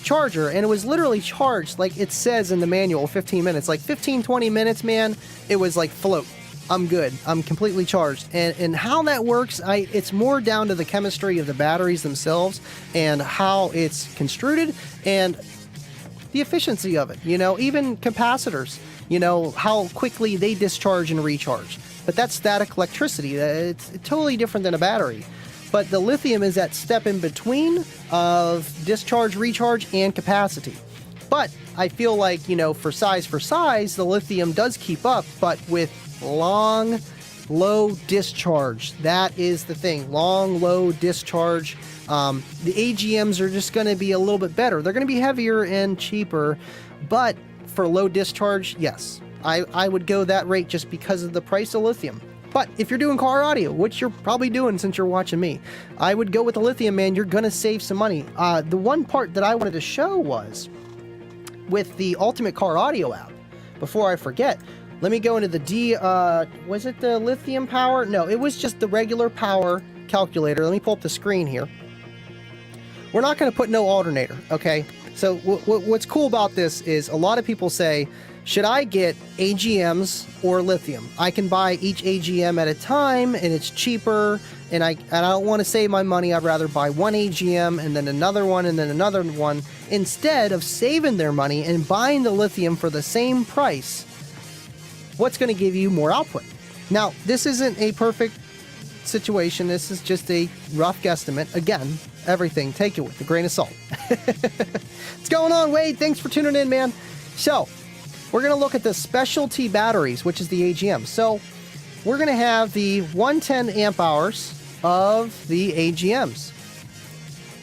charger, and it was literally charged like it says in the manual, 15 minutes. Like 15, 20 minutes, man, it was like float. I'm good. I'm completely charged. And how that works, it's more down to the chemistry of the batteries themselves and how it's construed and the efficiency of it. You know, even capacitors, you know, how quickly they discharge and recharge. But that's static electricity. It's totally different than a battery. But the lithium is that step in between of discharge, recharge, and capacity. But I feel like, you know, for size, the lithium does keep up, but with long, low discharge. That is the thing. Long, low discharge. The AGMs are just going to be a little bit better. They're going to be heavier and cheaper, but for low discharge, yes. I would go that rate just because of the price of lithium. But if you're doing car audio, which you're probably doing since you're watching me, I would go with the lithium, man. You're going to save some money. The one part that I wanted to show was with the Ultimate Car Audio app. Before I forget, let me go into the was it the lithium power? No, it was just the regular power calculator. Let me pull up the screen here. We're not going to put no alternator, okay? So what's cool about this is a lot of people say, should I get AGMs or lithium? I can buy each AGM at a time and it's cheaper, and I don't want to save my money. I'd rather buy one AGM and then another one and then another one instead of saving their money and buying the lithium for the same price. What's going to give you more output? Now, this isn't a perfect situation. This is just a rough guesstimate. Again, everything, take it with a grain of salt. What's going on, Wade? Thanks for tuning in, man. So, we're going to look at the specialty batteries, which is the AGM. So, we're going to have the 110 amp hours of the AGMs.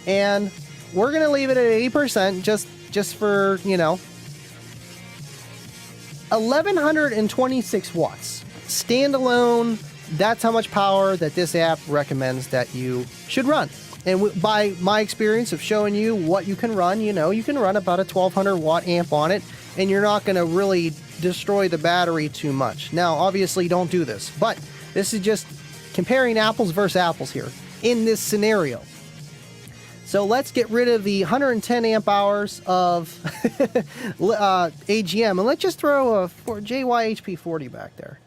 And we're going to leave it at 80% just for, 1126 watts. Standalone, that's how much power that this app recommends that you should run. And by my experience of showing you what you can run, you can run about a 1200 watt amp on it, and you're not going to really destroy the battery too much. Now, obviously, don't do this, but this is just comparing apples versus apples here in this scenario. So let's get rid of the 110 amp hours of AGM, and let's just throw a JYHP40 back there.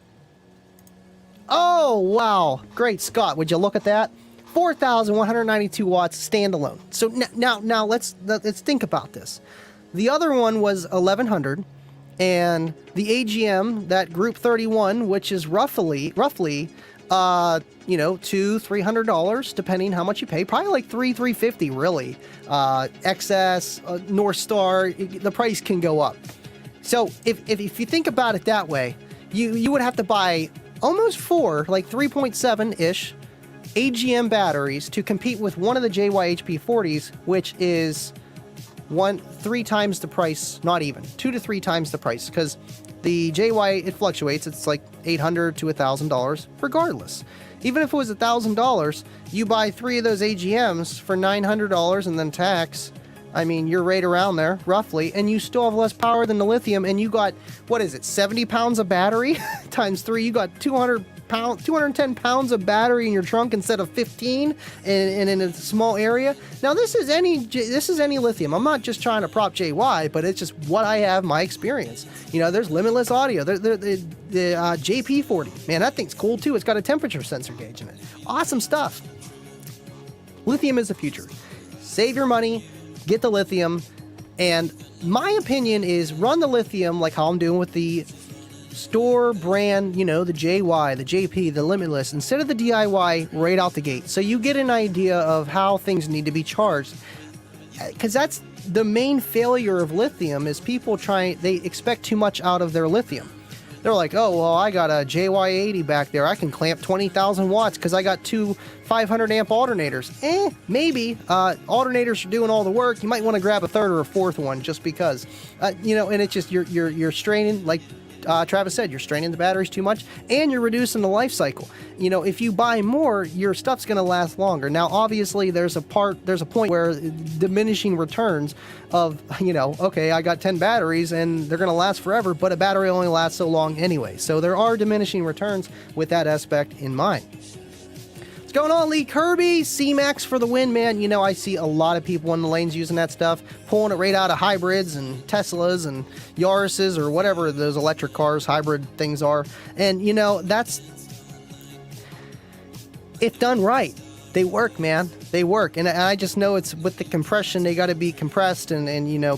Oh, wow. Great Scott, would you look at that? 4,192 watts standalone. So now let's think about this. The other one was 1,100, and the AGM, that Group 31, which is roughly $200-$300, depending how much you pay. Probably like $350, really. XS, North Star, the price can go up. So if you think about it that way, you would have to buy almost 4, like 3.7-ish AGM batteries to compete with one of the JYHP40s, which is 3 times the price, not even 2 to 3 times the price, because the JY, it fluctuates. It's like $800 to $1,000 regardless. Even if it was $1,000, you buy 3 of those AGMs for $900 and then tax. I mean, you're right around there, roughly, and you still have less power than the lithium, and you got, 70 pounds of battery times 3, you got 210 pounds of battery in your trunk instead of 15, and in a small area. Now, this is any lithium. I'm not just trying to prop JY, but it's just what I have, my experience. There's limitless audio. The JP40, man, that thing's cool too. It's got a temperature sensor gauge in it. Awesome stuff. Lithium is the future. Save your money. Get the lithium, and my opinion is run the lithium like how I'm doing with the store brand, the JY, the JP, the Limitless, instead of the DIY right out the gate. So you get an idea of how things need to be charged. Because that's the main failure of lithium, is people they expect too much out of their lithium. They're like, oh, well, I got a JY80 back there. I can clamp 20,000 watts because I got 2 500 amp alternators. Maybe. Alternators are doing all the work. You might want to grab a third or a fourth one just because. And it's just, you're straining, like Travis said, you're straining the batteries too much, and you're reducing the life cycle. If you buy more, your stuff's going to last longer. Now, obviously, there's a point where diminishing returns of, okay, I got 10 batteries and they're going to last forever, but a battery only lasts so long anyway. So there are diminishing returns with that aspect in mind. What's going on, Lee Kirby? C-Max for the win, man. I see a lot of people in the lanes using that stuff, pulling it right out of hybrids and Teslas and Yaris's or whatever those electric cars, hybrid things are. And, that's, if done right, they work, man. They work. And I just know it's with the compression, they got to be compressed, and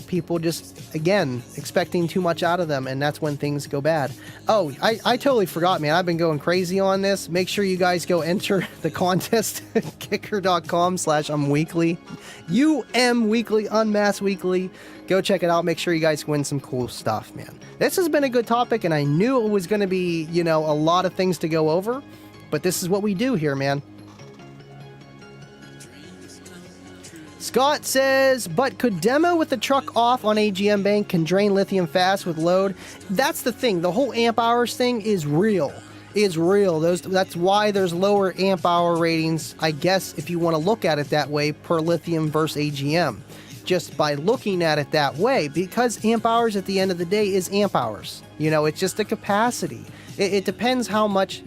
people just, again, expecting too much out of them, and that's when things go bad. Oh, I totally forgot, man. I've been going crazy on this. Make sure you guys go enter the contest at kicker.com/umweekly. Weekly, Unmasked Weekly. Go check it out. Make sure you guys win some cool stuff, man. This has been a good topic, and I knew it was going to be, a lot of things to go over, but this is what we do here, man. Scott says, but could demo with the truck off on AGM bank can drain lithium fast with load? That's the thing. The whole amp hours thing is real. That's why there's lower amp hour ratings, I guess, if you want to look at it that way, per lithium versus AGM. Just by looking at it that way, because amp hours at the end of the day is amp hours. It's just a capacity. It depends how much,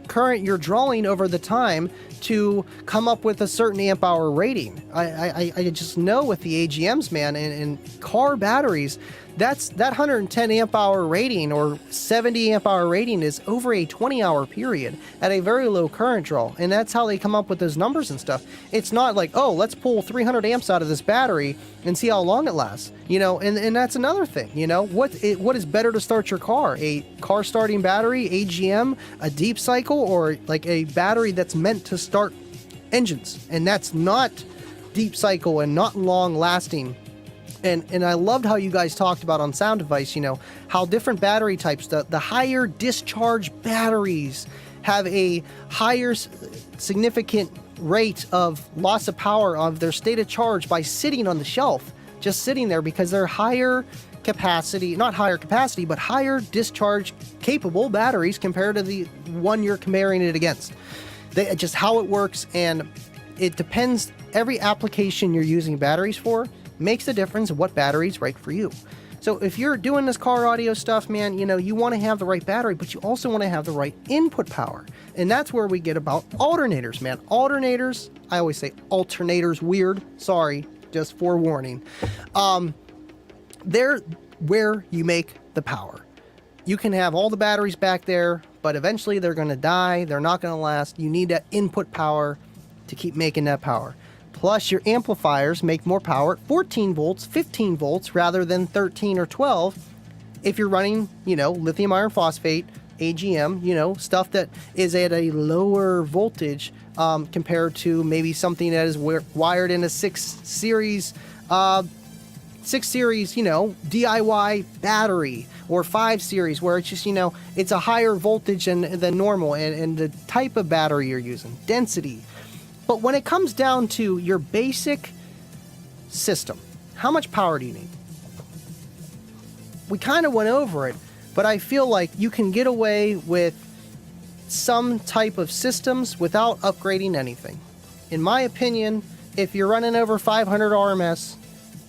current you're drawing over the time to come up with a certain amp hour rating. I just know with the AGMs, man, and car batteries, that 110 amp hour rating or 70 amp hour rating is over a 20-hour period at a very low current draw, and that's how they come up with those numbers and stuff. It's not like, oh, let's pull 300 amps out of this battery and see how long it lasts. And that's another thing. What is better to start your car? A car starting battery, AGM, a deep cycle, or like a battery that's meant to start engines, and that's not deep cycle and not long lasting And I loved how you guys talked about on Sound Advice, how different battery types, the higher discharge batteries have a higher significant rate of loss of power of their state of charge by sitting on the shelf, just sitting there, because they're higher capacity, not higher capacity, but higher discharge capable batteries compared to the one you're comparing it against. Just how it works, and it depends. Every application you're using batteries for makes a difference of what battery is right for you. So if you're doing this car audio stuff, man, you want to have the right battery, but you also want to have the right input power. And that's where we get about alternators, man. Alternators, I always say alternators, weird. Sorry, just forewarning. They're where you make the power. You can have all the batteries back there, but eventually they're going to die. They're not going to last. You need that input power to keep making that power. Plus, your amplifiers make more power at 14 volts, 15 volts, rather than 13 or 12 if you're running, lithium iron phosphate, AGM, stuff that is at a lower voltage compared to maybe something that is wired in a 6 series, DIY battery, or 5 series, where it's just, it's a higher voltage than normal, and the type of battery you're using, density. But when it comes down to your basic system, how much power do you need? We kind of went over it, but I feel like you can get away with some type of systems without upgrading anything. In my opinion, if you're running over 500 RMS,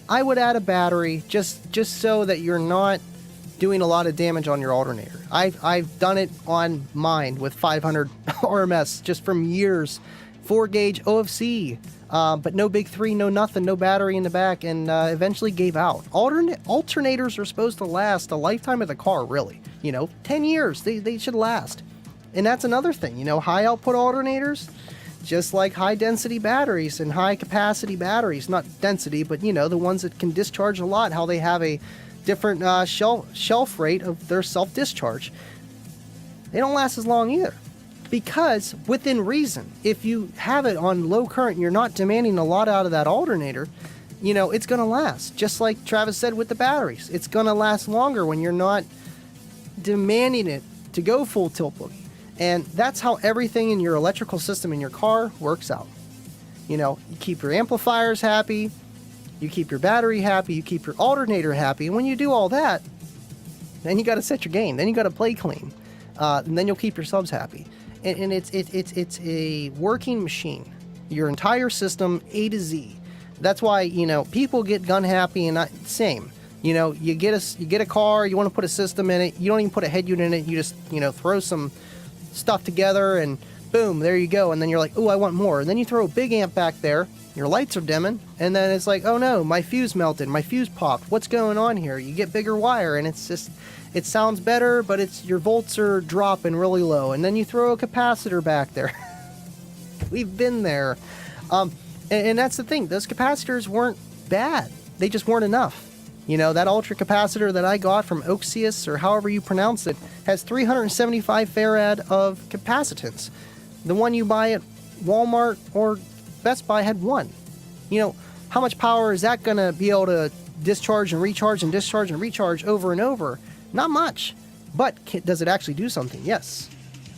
I would add a battery just so that you're not doing a lot of damage on your alternator. I've done it on mine with 500 RMS just from years. 4-gauge OFC, but no big 3, no nothing, no battery in the back, and eventually gave out. Alternators are supposed to last a lifetime of the car, really. 10 years, they should last. And that's another thing, high output alternators, just like high density batteries and high capacity batteries, not density, but the ones that can discharge a lot, how they have a different shelf rate of their self-discharge. They don't last as long either. Because within reason, if you have it on low current, you're not demanding a lot out of that alternator, it's going to last. Just like Travis said with the batteries, it's going to last longer when you're not demanding it to go full tilt boogie. And that's how everything in your electrical system in your car works out. You keep your amplifiers happy, you keep your battery happy, you keep your alternator happy. And when you do all that, then you got to set your gain. Then you got to play clean. And then you'll keep your subs happy. And it's a working machine. Your entire system, A to Z. That's why, people get gun happy, and same. You get a car, you want to put a system in it, you don't even put a head unit in it, you just, throw some stuff together and boom, there you go. And then you're like, oh, I want more. And then you throw a big amp back there, your lights are dimming, and then it's like, oh no, my fuse melted, my fuse popped. What's going on here? You get bigger wire, and it's just, it sounds better, but your volts are dropping really low. And then you throw a capacitor back there. We've been there. And that's the thing. Those capacitors weren't bad. They just weren't enough. That ultra capacitor that I got from Oxius, or however you pronounce it, has 375 farad of capacitance. The one you buy at Walmart or Best Buy had 1. How much power is that going to be able to discharge and recharge and discharge and recharge over and over? Not much. But does it actually do something? Yes.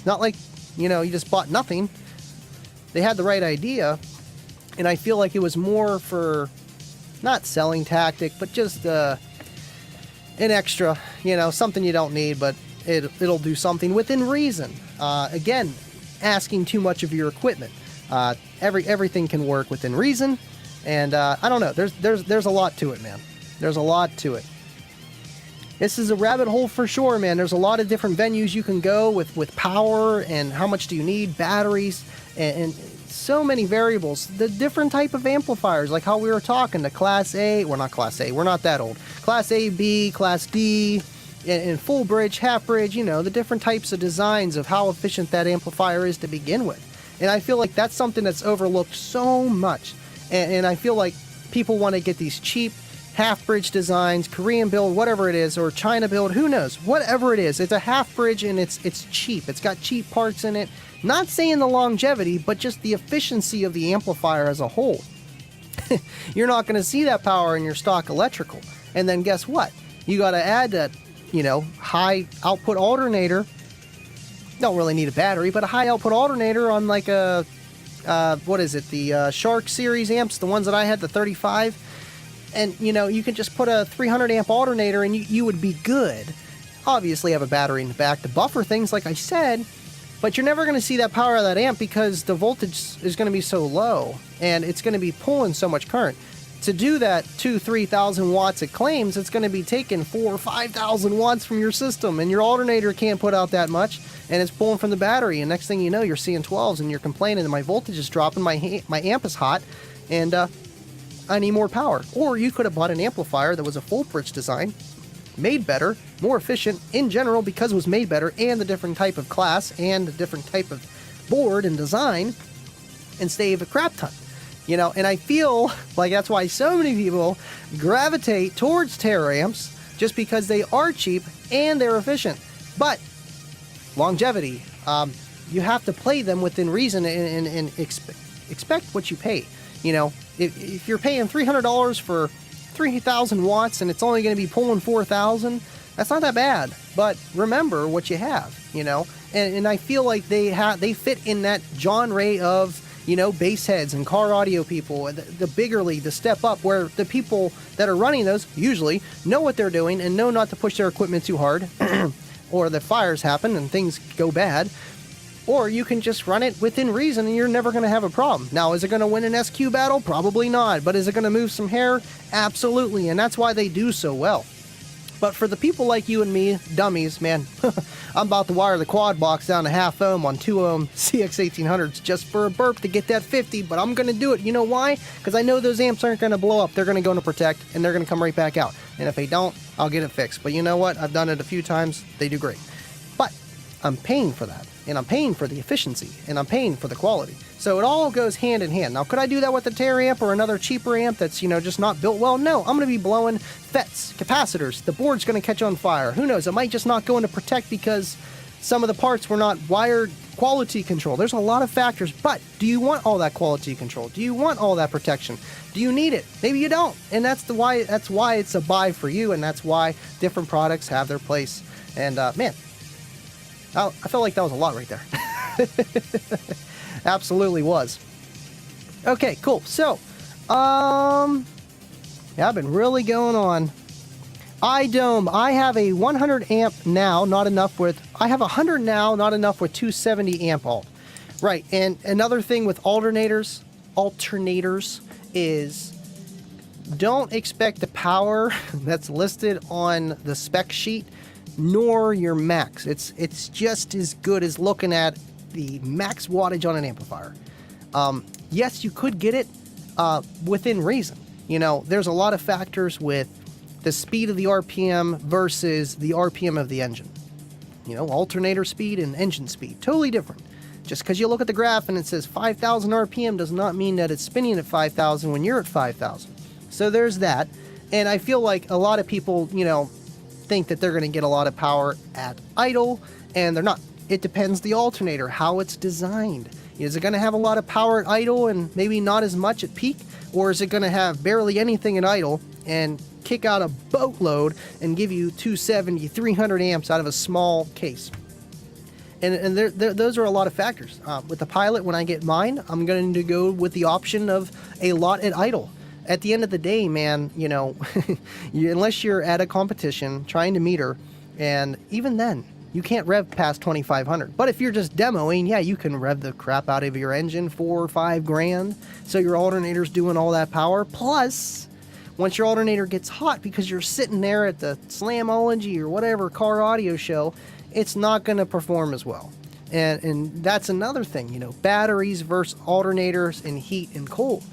Not like, you just bought nothing. They had the right idea, and I feel like it was more for not selling tactic, but just an extra, something you don't need, but it'll do something within reason. Again, asking too much of your equipment. Everything can work within reason, and I don't know. There's a lot to it, man. There's a lot to it. This is a rabbit hole for sure, man. There's a lot of different venues you can go with power, and how much do you need, batteries, and so many variables. The different type of amplifiers, like how we were talking, the Class A, well, not Class A, we're not that old. Class A, B, Class D, and full bridge, half bridge, the different types of designs of how efficient that amplifier is to begin with. And I feel like that's something that's overlooked so much. And I feel like people want to get these cheap half bridge designs, Korean build, whatever it is, or China build, who knows, whatever it is. It's a half bridge, and it's cheap. It's got cheap parts in it. Not saying the longevity, but just the efficiency of the amplifier as a whole. You're not going to see that power in your stock electrical. And then guess what? You got to add that, high output alternator. Don't really need a battery, but a high output alternator on like a, the Shark series amps, the ones that I had, the 35. And, you can just put a 300 amp alternator and you would be good. Obviously have a battery in the back to buffer things, like I said, but you're never going to see that power of that amp because the voltage is going to be so low and it's going to be pulling so much current. To do that 2,000-3,000 watts it claims, it's going to be taking 4,000 or 5,000 watts from your system, and your alternator can't put out that much, and it's pulling from the battery, and next thing you know, you're seeing 12s and you're complaining that my voltage is dropping, my amp is hot, and I need more power. Or you could have bought an amplifier that was a full bridge design, made better, more efficient in general because it was made better, and the different type of class and the different type of board and design, and save a crap ton. And I feel like that's why so many people gravitate towards Terra amps, just because they are cheap and they're efficient. But longevity, you have to play them within reason and expect what you pay. If you're paying $300 for 3,000 watts and it's only going to be pulling 4,000, that's not that bad. But remember what you have, and I feel like they fit in that genre of, bass heads and car audio people, the bigger league, the step up, where the people that are running those usually know what they're doing and know not to push their equipment too hard or the fires happen and things go bad. Or you can just run it within reason and you're never going to have a problem. Now, is it going to win an SQ battle? Probably not. But is it going to move some hair? Absolutely. And that's why they do so well. But for the people like you and me, dummies, man, I'm about to wire the quad box down to half ohm on 2 ohm CX1800s just for a burp to get that 50, but I'm going to do it. You know why? Because I know those amps aren't going to blow up. They're going to go into protect, and they're going to come right back out. And if they don't, I'll get it fixed. But you know what? I've done it a few times. They do great. But I'm paying for that, and I'm paying for the efficiency, and I'm paying for the quality. So it all goes hand in hand. Now, could I do that with a Terra amp or another cheaper amp that's, just not built well? No, I'm going to be blowing FETs, capacitors. The board's going to catch on fire. Who knows? It might just not go into protect because some of the parts were not wired quality control. There's a lot of factors, but do you want all that quality control? Do you want all that protection? Do you need it? Maybe you don't. And that's why it's a buy for you, and that's why different products have their place. And man, I felt like that was a lot right there. Absolutely was. Okay, cool. So, yeah, I've been really going on. iDome, I have a 100 amp now, not enough with, I have 100 now, not enough with 270 amp alt. Right, and another thing with alternators is don't expect the power that's listed on the spec sheet, nor your max. It's just as good as looking at the max wattage on an amplifier. Yes, you could get it within reason. There's a lot of factors with the speed of the RPM versus the RPM of the engine. Alternator speed and engine speed, totally different. Just because you look at the graph and it says 5,000 RPM does not mean that it's spinning at 5,000 when you're at 5,000. So there's that. And I feel like a lot of people, think that they're going to get a lot of power at idle, and they're not. It depends the alternator, how it's designed. Is it going to have a lot of power at idle and maybe not as much at peak? Or is it going to have barely anything at idle and kick out a boatload and give you 270, 300 amps out of a small case? And those are a lot of factors. With the Pilot, when I get mine, I'm going to go with the option of a lot at idle. At the end of the day, man, unless you're at a competition trying to meter, and even then, you can't rev past 2,500. But if you're just demoing, yeah, you can rev the crap out of your engine, $4 or $5 grand. So your alternator's doing all that power. Plus, once your alternator gets hot because you're sitting there at the Slamology or whatever car audio show, it's not going to perform as well. And that's another thing, batteries versus alternators and heat and cold.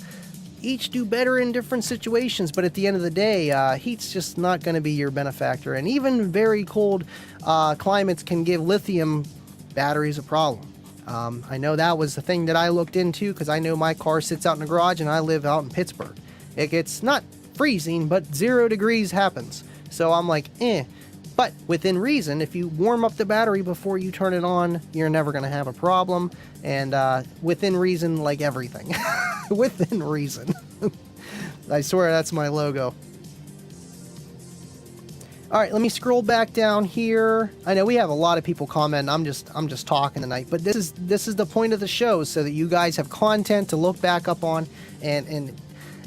Each do better in different situations, but at the end of the day, heat's just not going to be your benefactor. And even very cold climates can give lithium batteries a problem. I know that was the thing that I looked into because I know my car sits out in the garage and I live out in Pittsburgh. It gets not freezing, but 0 degrees happens. So I'm like, But within reason, if you warm up the battery before you turn it on, you're never going to have a problem. And within reason, like everything. Within reason. I swear that's my logo. All right, let me scroll back down here. I know we have a lot of people commenting. I'm just talking tonight, but this is the point of the show, so that you guys have content to look back up on, and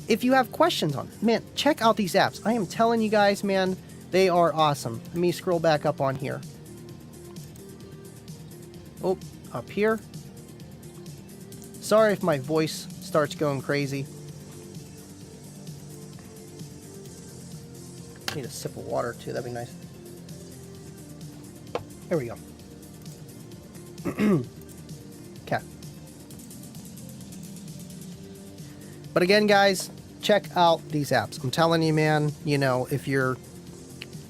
if you have questions on it, man, check out these apps. I am telling you guys, man, they are awesome. Let me scroll back up on here. Oh, up here. Sorry if my voice starts going crazy. Need a sip of water too, that'd be nice. There we go. Okay. But again, guys, check out these apps. I'm telling you, man, you know, if you're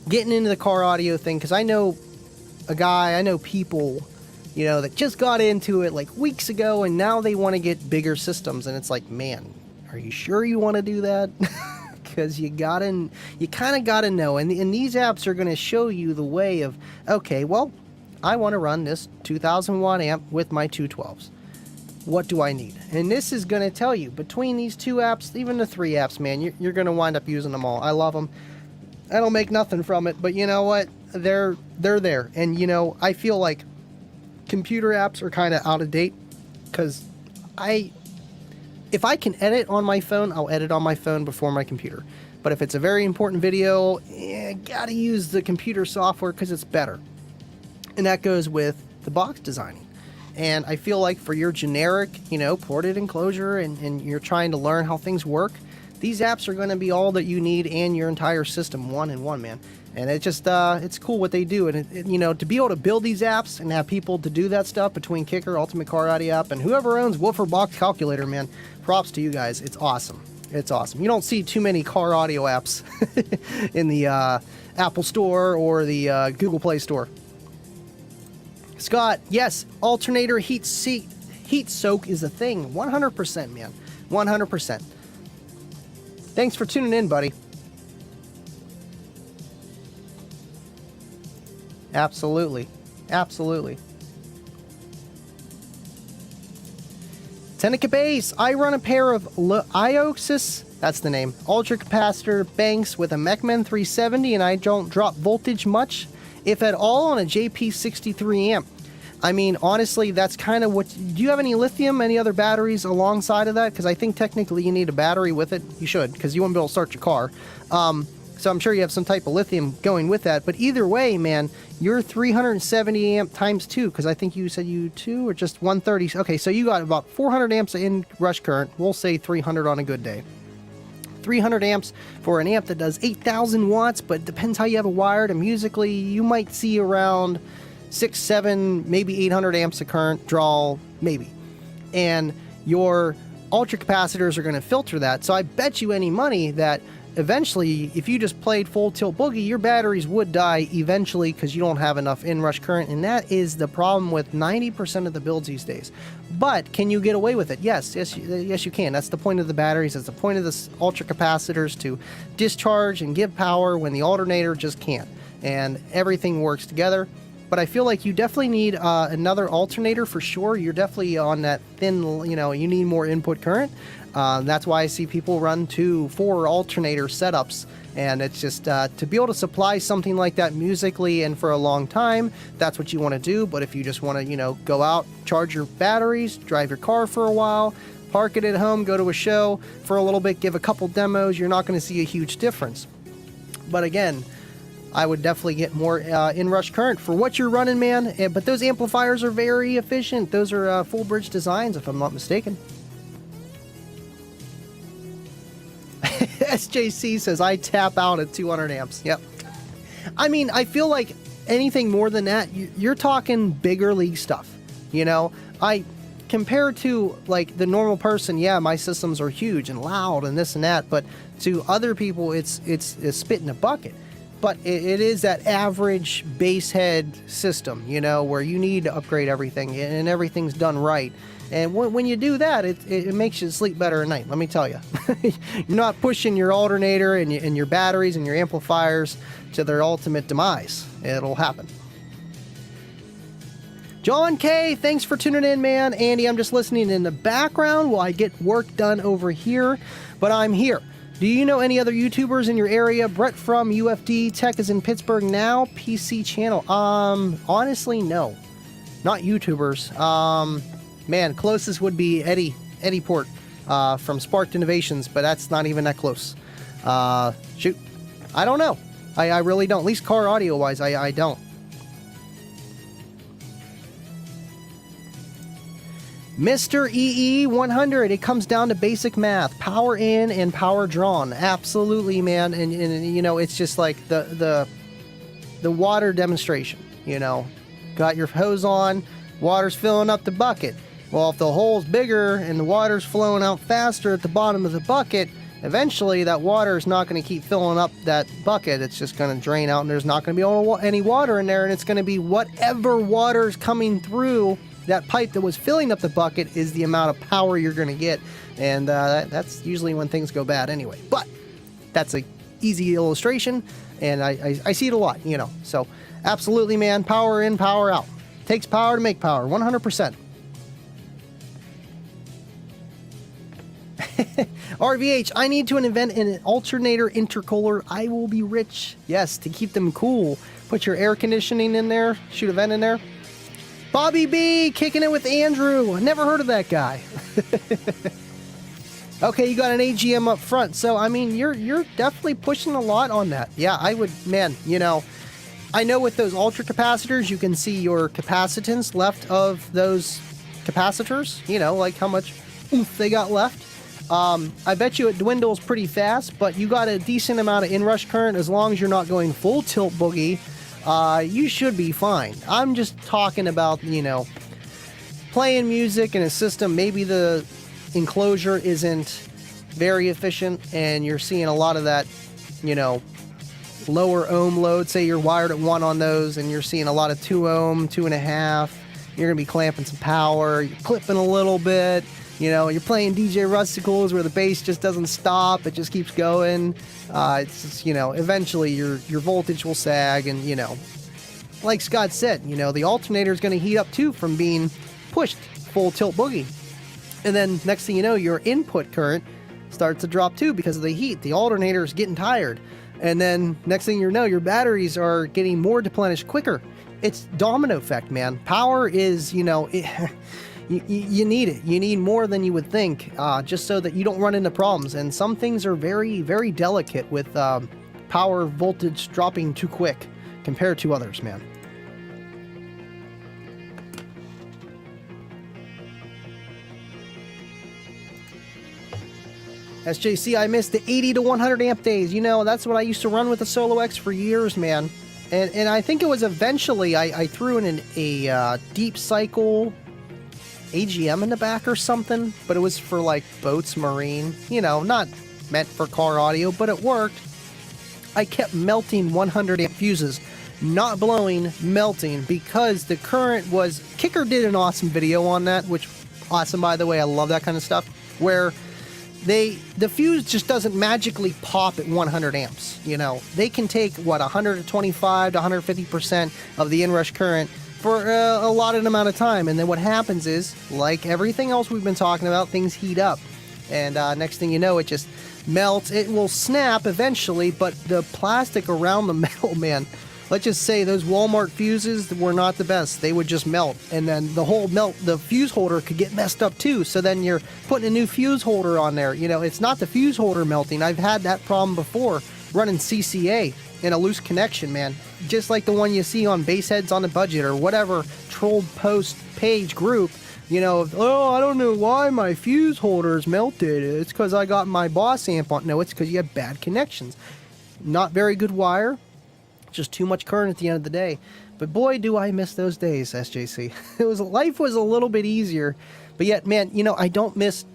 getting into the car audio thing, because I know people, you know, that just got into it like weeks ago, and now they want to get bigger systems, and it's like, man, are you sure you want to do that? Because you kind of gotta know, and these apps are going to show you the way of, okay, well, I want to run this 2000 watt amp with my 212s. What do I need? And this is going to tell you, between these two apps, even the three apps, man, you're going to wind up using them all. I love them. I don't make nothing from it, but you know what? They're there. And, you know, I feel like computer apps are kind of out of date, because if I can edit on my phone, I'll edit on my phone before my computer. But if it's a very important video, gotta use the computer software because it's better. And that goes with the box designing. And I feel like for your generic, you know, ported enclosure, and you're trying to learn how things work, these apps are going to be all that you need, and your entire system, one in one, man. And it just, it's cool what they do. And, you know, to be able to build these apps and have people to do that stuff between Kicker, Ultimate Car Audio app, and whoever owns Woofer Box Calculator, man, props to you guys. It's awesome. It's awesome. You don't see too many car audio apps in the Apple Store or the Google Play Store. Scott, yes, alternator heat soak is a thing. 100%, man. 100%. Thanks for tuning in, buddy. Absolutely. Absolutely. Tenica Base, I run a pair of Ioxis, that's the name, ultra capacitor banks with a Mechman 370, and I don't drop voltage much, if at all, on a JP63 amp. I mean, honestly, that's kind of what... Do you have any lithium, any other batteries alongside of that? Because I think technically you need a battery with it. You should, because you won't be able to start your car. So I'm sure you have some type of lithium going with that. But either way, man, you're 370 amp times 2, because I think you said you 2 or just 130. Okay, so you got about 400 amps in rush current. We'll say 300 on a good day. 300 amps for an amp that does 8,000 watts, but depends how you have it wired. And musically, you might see around 6, 7, maybe 800 amps of current draw, maybe. And your ultra capacitors are going to filter that. So I bet you any money that eventually, if you just played full tilt boogie, your batteries would die eventually because you don't have enough inrush current, and that is the problem with 90% of the builds these days. But can you get away with it? Yes, you can. That's the point of the batteries. That's the point of the ultra capacitors, to discharge and give power when the alternator just can't, and everything works together. But I feel like you definitely need another alternator for sure. You're definitely on that thin, you know, you need more input current. That's why I see people run 2, 4 alternator setups. And it's just to be able to supply something like that musically and for a long time, that's what you want to do. But if you just want to, you know, go out, charge your batteries, drive your car for a while, park it at home, go to a show for a little bit, give a couple demos, you're not going to see a huge difference. But again, I would definitely get more inrush current for what you're running, man. But those amplifiers are very efficient. Those are full bridge designs, if I'm not mistaken. SJC says, I tap out at 200 amps. Yep. I mean, I feel like anything more than that, you're talking bigger league stuff. You know, compared to like the normal person, yeah, my systems are huge and loud and this and that. But to other people, it's a spit in a bucket. But it is that average base head system, you know, where you need to upgrade everything and everything's done right. And when you do that, it makes you sleep better at night, let me tell you. You're not pushing your alternator and your batteries and your amplifiers to their ultimate demise. It'll happen. John K., thanks for tuning in, man. Andy, I'm just listening in the background while I get work done over here. But I'm here. Do you know any other YouTubers in your area? Brett from UFD Tech is in Pittsburgh now. PC channel. Honestly, no. Not YouTubers. Man, closest would be Eddie Port from Sparked Innovations, but that's not even that close. Shoot. I don't know. I really don't. At least car audio wise, I don't. Mr. EE100, it comes down to basic math. Power in and power drawn. Absolutely, man. And you know, it's just like the water demonstration, you know. Got your hose on, water's filling up the bucket. Well, if the hole's bigger and the water's flowing out faster at the bottom of the bucket, eventually that water is not going to keep filling up that bucket. It's just going to drain out and there's not going to be any water in there, and it's going to be whatever water's coming through that pipe that was filling up the bucket is the amount of power you're going to get. And that's usually when things go bad anyway. But that's a easy illustration, and I see it a lot, you know. So absolutely, man, power in, power out. Takes power to make power, 100%. RVH, I need to invent an alternator intercooler. I will be rich. Yes, to keep them cool. Put your air conditioning in there. Shoot a vent in there. Bobby B, kicking it with Andrew. Never heard of that guy. Okay, you got an AGM up front. So, I mean, you're definitely pushing a lot on that. Yeah, I would, man, you know, I know with those ultra capacitors, you can see your capacitance left of those capacitors. You know, like how much oomph they got left. I bet you it dwindles pretty fast, but you got a decent amount of inrush current as long as you're not going full tilt boogie. You should be fine. I'm just talking about, you know, playing music in a system. Maybe the enclosure isn't very efficient and you're seeing a lot of that, you know, lower ohm load. Say you're wired at 1 on those and you're seeing a lot of 2 ohm, 2.5. You're going to be clamping some power. You're clipping a little bit. You know, you're playing DJ Rusticles where the bass just doesn't stop. It just keeps going. It's just, you know, eventually your voltage will sag, and, you know, like Scott said, you know, the alternator is going to heat up too from being pushed full tilt boogie. And then next thing you know, your input current starts to drop too because of the heat. The alternator is getting tired. And then next thing you know, your batteries are getting more deplenished quicker. It's domino effect, man. Power is, you know... You need it. You need more than you would think, just so that you don't run into problems. And some things are very, very delicate with power voltage dropping too quick compared to others, man. SJC, I missed the 80 to 100 amp days. You know, that's what I used to run with the Solo X for years, man. And I think it was eventually I threw in a deep cycle AGM in the back or something, but it was for like boats, marine, you know, not meant for car audio, but it worked. I kept melting 100 amp fuses, not blowing, melting, because the current was... Kicker did an awesome video on that, which, awesome, by the way, I love that kind of stuff, where the fuse just doesn't magically pop at 100 amps, you know. They can take, what, 125 to 150% of the inrush current for a allotted amount of time, and then what happens is, like everything else we've been talking about, things heat up, and next thing you know, it just melts. It will snap eventually, but the plastic around the metal, man, let's just say those Walmart fuses were not the best. They would just melt, and then the fuse holder could get messed up too, so then you're putting a new fuse holder on there. You know, it's not the fuse holder melting. I've had that problem before running CCA in a loose connection, man. Just like the one you see on Bassheads on a Budget or whatever trolled post page group, you know, oh, I don't know why my fuse holder's melted. It's because I got my Boss amp on. No, it's because you have bad connections. Not very good wire. Just too much current at the end of the day. But boy, do I miss those days, SJC. Life was a little bit easier. But yet, man, you know, I don't miss...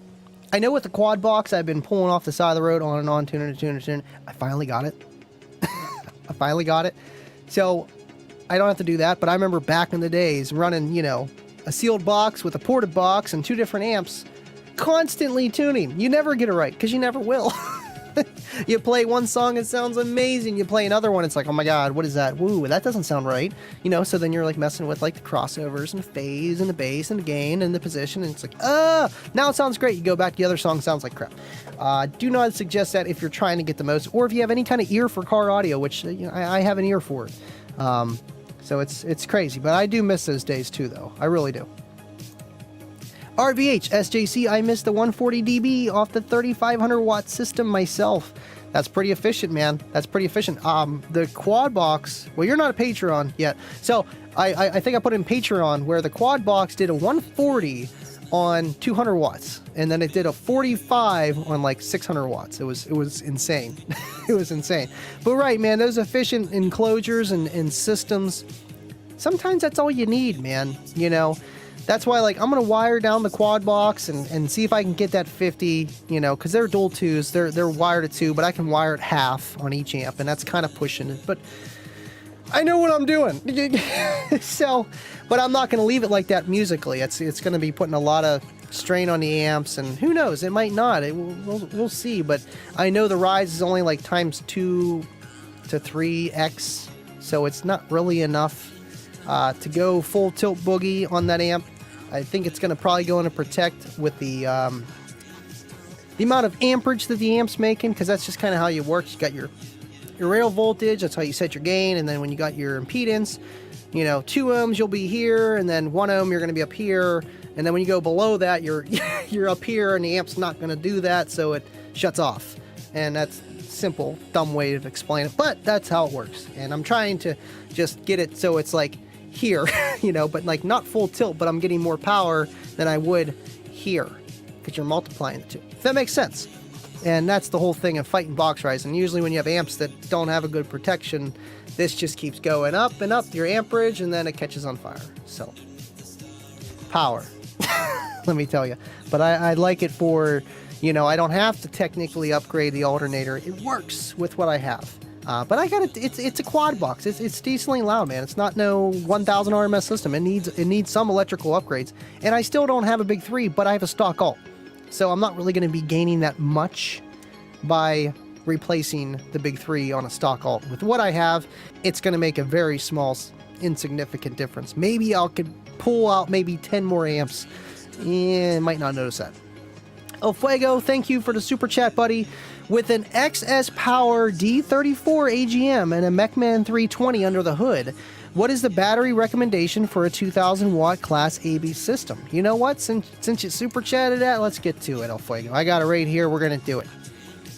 I know with the quad box, I've been pulling off the side of the road on and on, tuning. I finally got it. I finally got it. So I don't have to do that, but I remember back in the days running, you know, a sealed box with a ported box and 2 different amps, constantly tuning. You never get it right, because you never will. You play one song, it sounds amazing. You play another one, it's like, oh my god, what is that? Woo, that doesn't sound right. You know, so then you're like messing with like the crossovers and the phase and the bass and the gain and the position, and it's like, now it sounds great. You go back, the other song sounds like crap. Do not suggest that if you're trying to get the most, or if you have any kind of ear for car audio, which you know, I have an ear for it. So it's crazy, but I do miss those days too, though. I really do. RVH, SJC, I missed the 140 dB off the 3500 watt system myself. That's pretty efficient, man. That's pretty efficient. The quad box, well, you're not a Patreon yet. So I think I put in Patreon where the quad box did a 140 on 200 watts, and then it did a 45 on like 600 watts. It was insane. It was insane. But right, man, those efficient enclosures and systems, sometimes that's all you need, man. You know, that's why, like, I'm going to wire down the quad box and see if I can get that 50, you know, because they're dual twos. They're wired at 2, but I can wire it half on each amp, and that's kind of pushing it. But I know what I'm doing. So, but I'm not going to leave it like that musically. It's going to be putting a lot of strain on the amps, and who knows, it might not. We'll see, but I know the rise is only like times 2 to 3x, so it's not really enough to go full tilt boogie on that amp. I think it's going to probably go into protect with the amount of amperage that the amp's making, because that's just kind of how you work. You got your rail voltage, that's how you set your gain, and then when you got your impedance, you know, 2 ohms you'll be here, and then 1 ohm you're going to be up here, and then when you go below that you're you're up here, and the amp's not going to do that, so it shuts off. And that's simple, dumb way to explain it, but that's how it works. And I'm trying to just get it so it's like here, you know, but like not full tilt, but I'm getting more power than I would here, because you're multiplying the two, if that makes sense. And that's the whole thing of fighting box rise. And usually when you have amps that don't have a good protection, this just keeps going up and up your amperage, and then it catches on fire. So power, let me tell you. But I like it for, you know, I don't have to technically upgrade the alternator. It works with what I have. But I got it. It's a quad box. It's decently loud, man. It's not no 1000 RMS system. It needs some electrical upgrades. And I still don't have a big 3, but I have a stock alt. So I'm not really going to be gaining that much by replacing the big 3 on a stock alt. With what I have, it's going to make a very small, insignificant difference. Maybe I could pull out maybe 10 more amps. Yeah, might not notice that. El Fuego, thank you for the super chat, buddy. With an XS Power D34 AGM and a Mechman 320 under the hood, what is the battery recommendation for a 2000 watt Class AB system? You know what? Since you super chatted that, let's get to it, El Fuego. I got it right here. We're going to do it.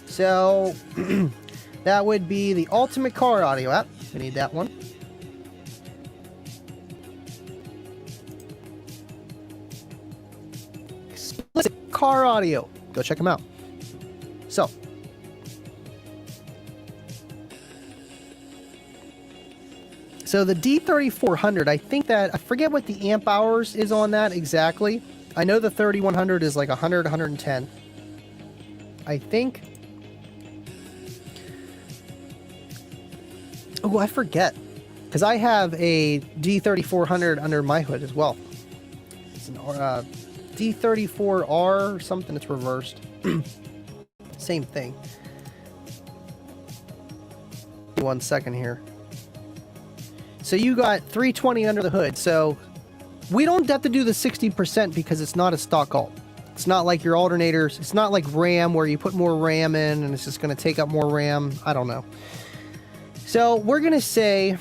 So that would be the Ultimate Car Audio app. We need that one. Explicit Car Audio. Go check them out. So the D3400, I think that, I forget what the amp hours is on that exactly. I know the 3100 is like 100, 110. I think. Oh, I forget. Because I have a D3400 under my hood as well. It's an D34R or something. It's reversed. Same thing. 1 second here. So you got 320 under the hood. So we don't have to do the 60% because it's not a stock alt. It's not like your alternators. It's not like RAM where you put more RAM in and it's just going to take up more RAM. I don't know. So we're going to say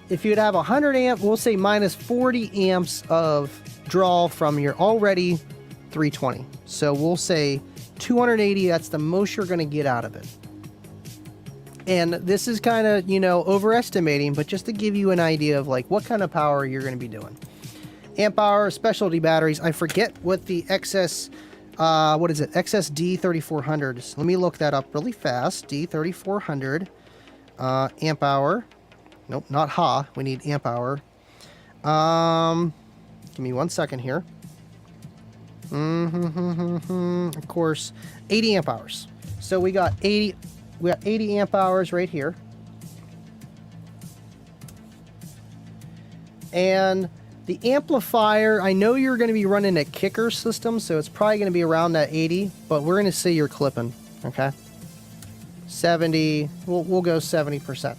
if you'd have 100 amp, we'll say minus 40 amps of draw from your already 320. So we'll say 280. That's the most you're going to get out of it. And this is kind of, you know, overestimating, but just to give you an idea of like what kind of power you're going to be doing. Amp hour, specialty batteries. I forget what the XS, what is it? XS D3400 is. Let me look that up really fast. D3400, amp hour. Nope, not Ha. We need amp hour. Give me 1 second here. Of course, 80 amp hours. So we got 80 amp hours right here. And the amplifier, I know you're going to be running a kicker system, so it's probably going to be around that 80, but we're going to say you're clipping, okay? 70, we'll go 70%.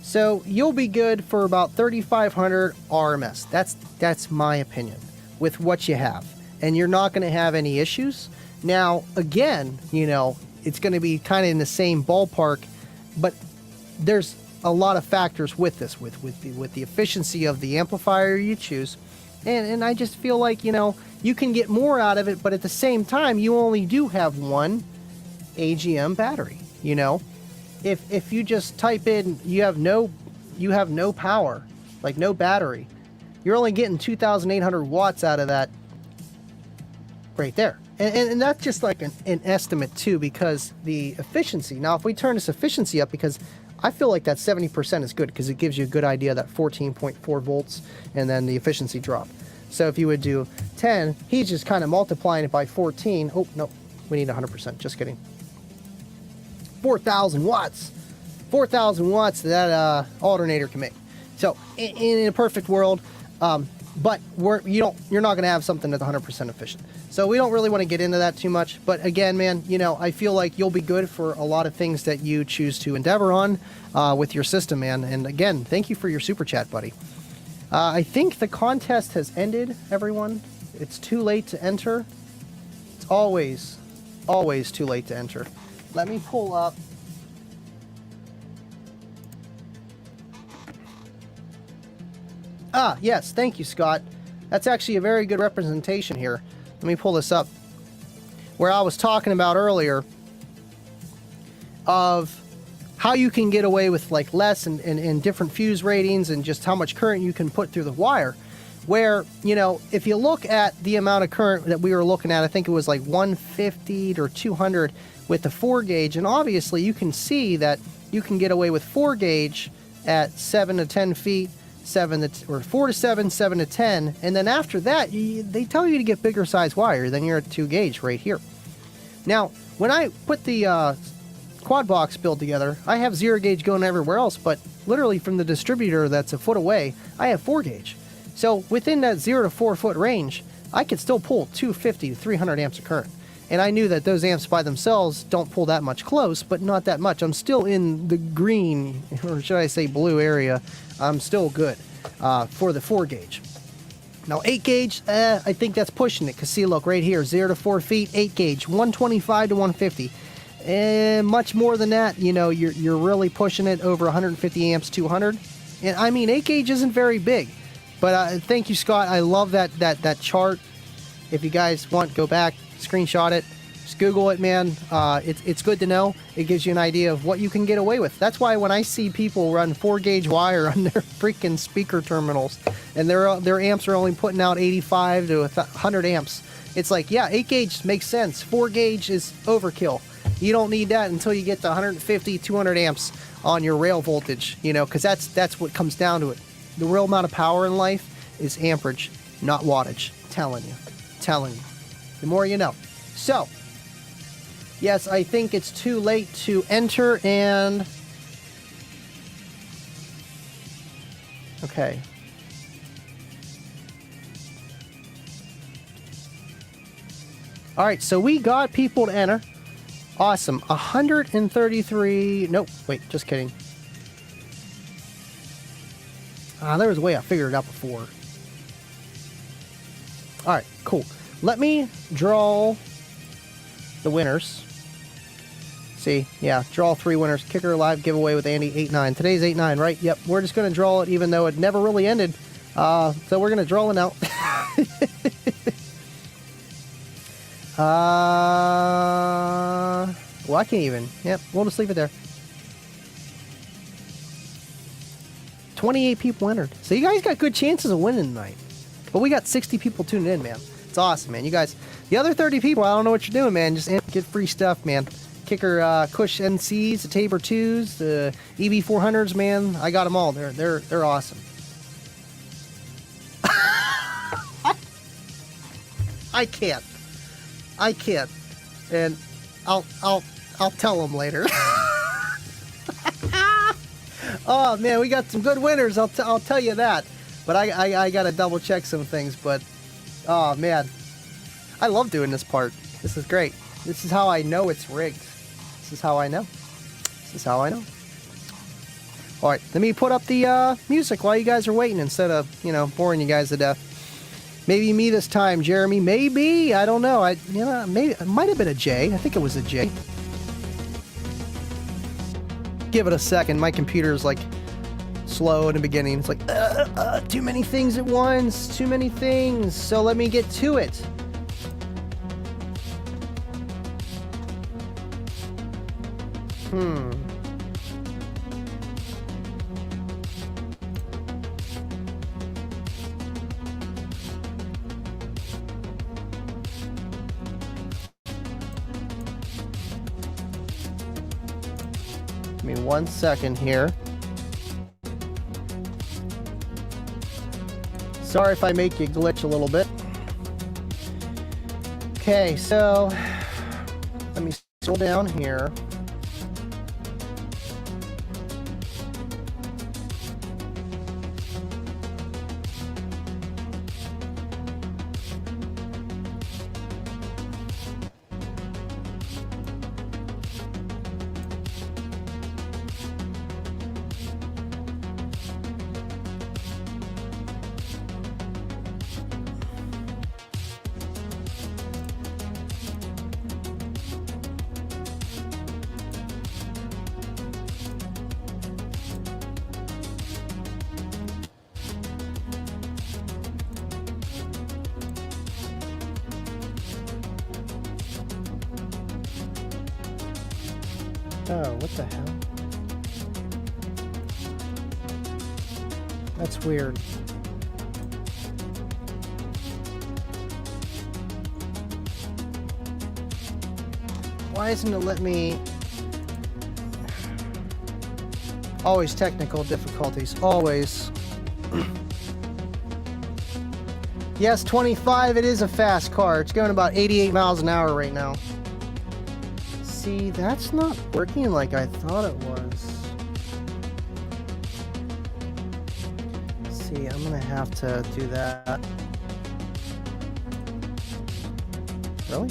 So you'll be good for about 3,500 RMS. That's my opinion with what you have. And you're not going to have any issues. Now, again, you know, it's going to be kind of in the same ballpark, but there's a lot of factors with this, with the efficiency of the amplifier you choose. And I just feel like, you know, you can get more out of it, but at the same time, you only do have one AGM battery, you know. If you just type in you have no power, like no battery, you're only getting 2,800 watts out of that right there. And that's just like an estimate too, because the efficiency. Now, if we turn this efficiency up, because I feel like that 70% is good, because it gives you a good idea, that 14.4 volts, and then the efficiency drop. So if you would do 10, he's just kind of multiplying it by 14. Oh, no, we need 100%. Just kidding. 4,000 watts. 4,000 watts that alternator can make. So in a perfect world, but you're not going to have something that's 100% efficient. So we don't really want to get into that too much. But again, man, you know, I feel like you'll be good for a lot of things that you choose to endeavor on with your system, man. And again, thank you for your super chat, buddy. I think the contest has ended, everyone. It's too late to enter. It's always too late to enter. Let me pull up. Ah, yes, thank you, Scott. That's actually a very good representation here. Let me pull this up. Where I was talking about earlier of how you can get away with like less and different fuse ratings and just how much current you can put through the wire. Where, you know, if you look at the amount of current that we were looking at, I think it was like 150 or 200 with the 4 gauge, and obviously you can see that you can get away with 4 gauge at 7 to 10 feet, 4 to 7, 7 to 10, and then after that they tell you to get bigger size wire than your 2 gauge right here. Now, when I put the quad box build together, I have 0 gauge going everywhere else, but literally from the distributor that's a foot away, I have 4 gauge. So within that 0 to 4 foot range, I could still pull 250 to 300 amps of current. And I knew that those amps by themselves don't pull that much close, but not that much. I'm still in the green, or should I say blue area. I'm still good for the 4 gauge. Now 8 gauge, I think that's pushing it. Because see, look, right here, 0 to 4 feet, 8 gauge, 125 to 150. And much more than that, you know, you're really pushing it over 150 amps, 200. And I mean, 8 gauge isn't very big. But thank you, Scott. I love that chart. If you guys want, go back, screenshot it, just Google it, man. It's good to know. It gives you an idea of what you can get away with. That's why when I see people run 4 gauge wire on their freaking speaker terminals, and their amps are only putting out 85 to 100 amps, it's like, yeah, 8 gauge makes sense. 4 gauge is overkill. You don't need that until you get to 150, 200 amps on your rail voltage, you know, because that's what comes down to it. The real amount of power in life is amperage, not wattage. Telling you. The more you know. So, yes, I think it's too late to enter, and okay. All right, so we got people to enter. Awesome. 133. Nope. Wait, just kidding. There was a way I figured it out before. All right, cool. Let me draw the winners. See, yeah, draw 3 winners. Kicker Live giveaway with Andy 8-9. Today's 8-9, right? Yep, we're just going to draw it even though it never really ended. So we're going to draw it out. Well, I can't even. Yep, we'll just leave it there. 28 people entered. So you guys got good chances of winning tonight. But we got 60 people tuning in, man. It's awesome, man. You guys, the other 30 people, I don't know what you're doing, man. Just get free stuff, man. Kicker Kush NCs, the Tabor 2s, the EV400s, man. I got them all. They're awesome. I can't. And I'll tell them later. Oh man, we got some good winners. I'll tell you that. But I gotta double check some things. But oh man, I love doing this part. This is great. This is how I know it's rigged. This is how I know. This is how I know. All right, let me put up the music while you guys are waiting instead of, boring you guys to death. Maybe me this time, Jeremy. Maybe. I don't know. Maybe it might have been a J. I think it was a J. Give it a second. My computer's like slow in the beginning. It's like, too many things at once. Too many things. So let me get to it. Give me 1 second here. Sorry if I make you glitch a little bit. Okay, so let me scroll down here. Oh, what the hell? That's weird. Why isn't it let me... Always technical difficulties, always. Yes, 25, it is a fast car. It's going about 88 miles an hour right now. See, that's not working like I thought it was. See, I'm gonna have to do that. Really?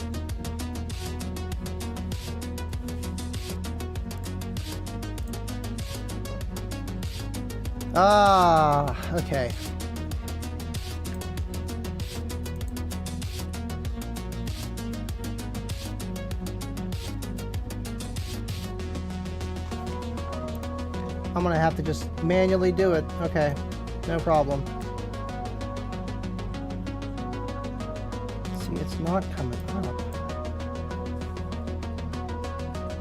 Ah, okay. I'm gonna have to just manually do it. Okay, no problem. See, it's not coming up.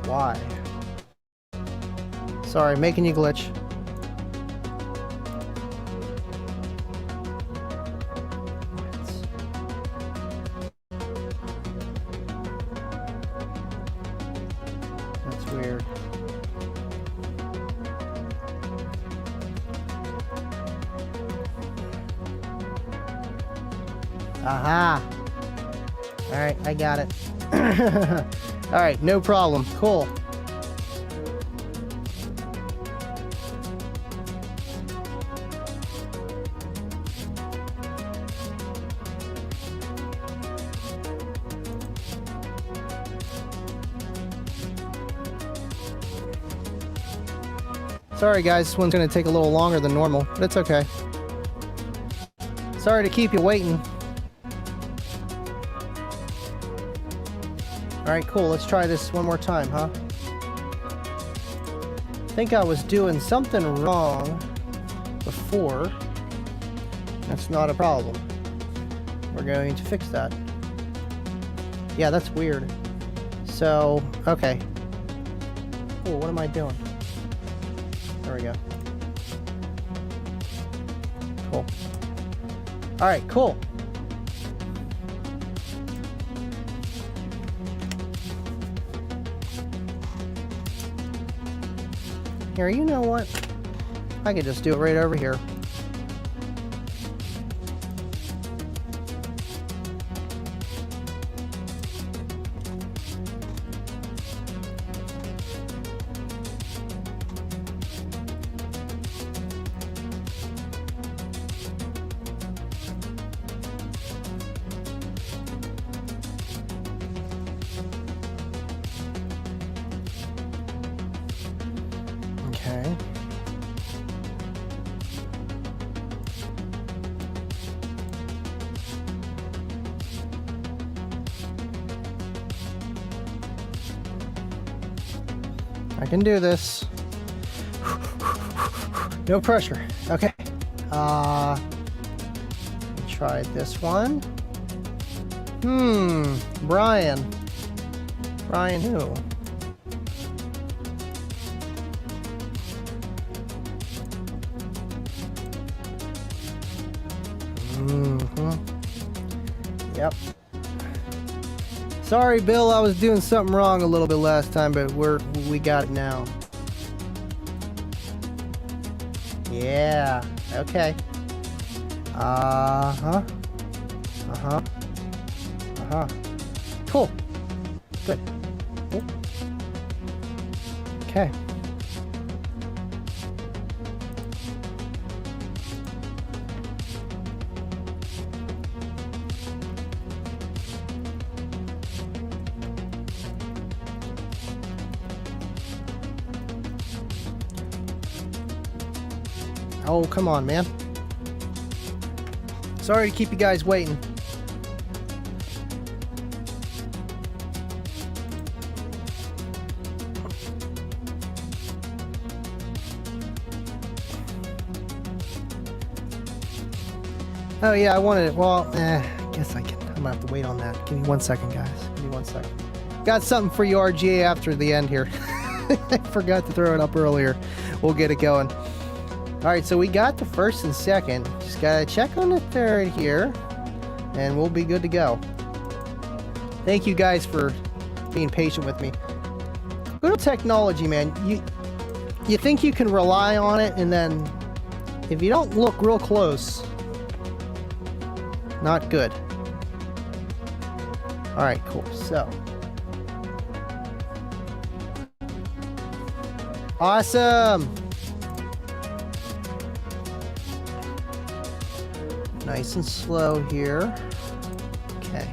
Why? Sorry, making you glitch. That's weird. Aha! Alright, I got it. Alright, no problem. Cool. Sorry guys, this one's going to take a little longer than normal, but it's okay. Sorry to keep you waiting. Alright, cool. Let's try this one more time, huh? I think I was doing something wrong before. That's not a problem. We're going to fix that. Yeah, that's weird. So, okay. Cool, what am I doing? There we go. Cool. Alright, cool. Here, you know what? I could just do it right over here. Okay. I can do this. No pressure. Okay. Try this one. Brian. Brian who? Yep. Sorry, Bill, I was doing something wrong a little bit last time, but we got it now. Yeah. Okay. Cool. Good. Cool. Okay. Oh, come on, man. Sorry to keep you guys waiting. Oh yeah, I wanted it. Well, I guess I'm gonna have to wait on that. Give me 1 second, guys. Give me 1 second. Got something for you, RGA, after the end here. I forgot to throw it up earlier. We'll get it going. Alright, so we got the first and second. Just gotta check on the third here, and we'll be good to go. Thank you guys for being patient with me. Good old technology, man. You think you can rely on it, and then if you don't look real close, not good. Alright, cool. So. Awesome! Nice and slow here. Okay.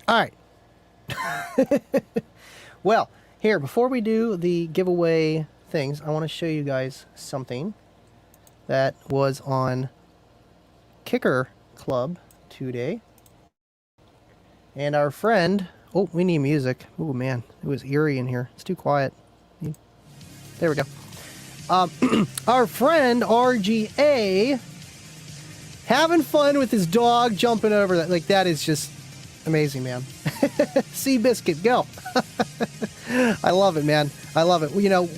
All right. Well, here, before we do the giveaway things, I want to show you guys something that was on Kicker Club today. And our friend... Oh, we need music. Oh, man. It was eerie in here. It's too quiet. There we go. Our friend, RGA, having fun with his dog, jumping over that. Like, that is just amazing, man. Seabiscuit, go. I love it, man. I love it. You know,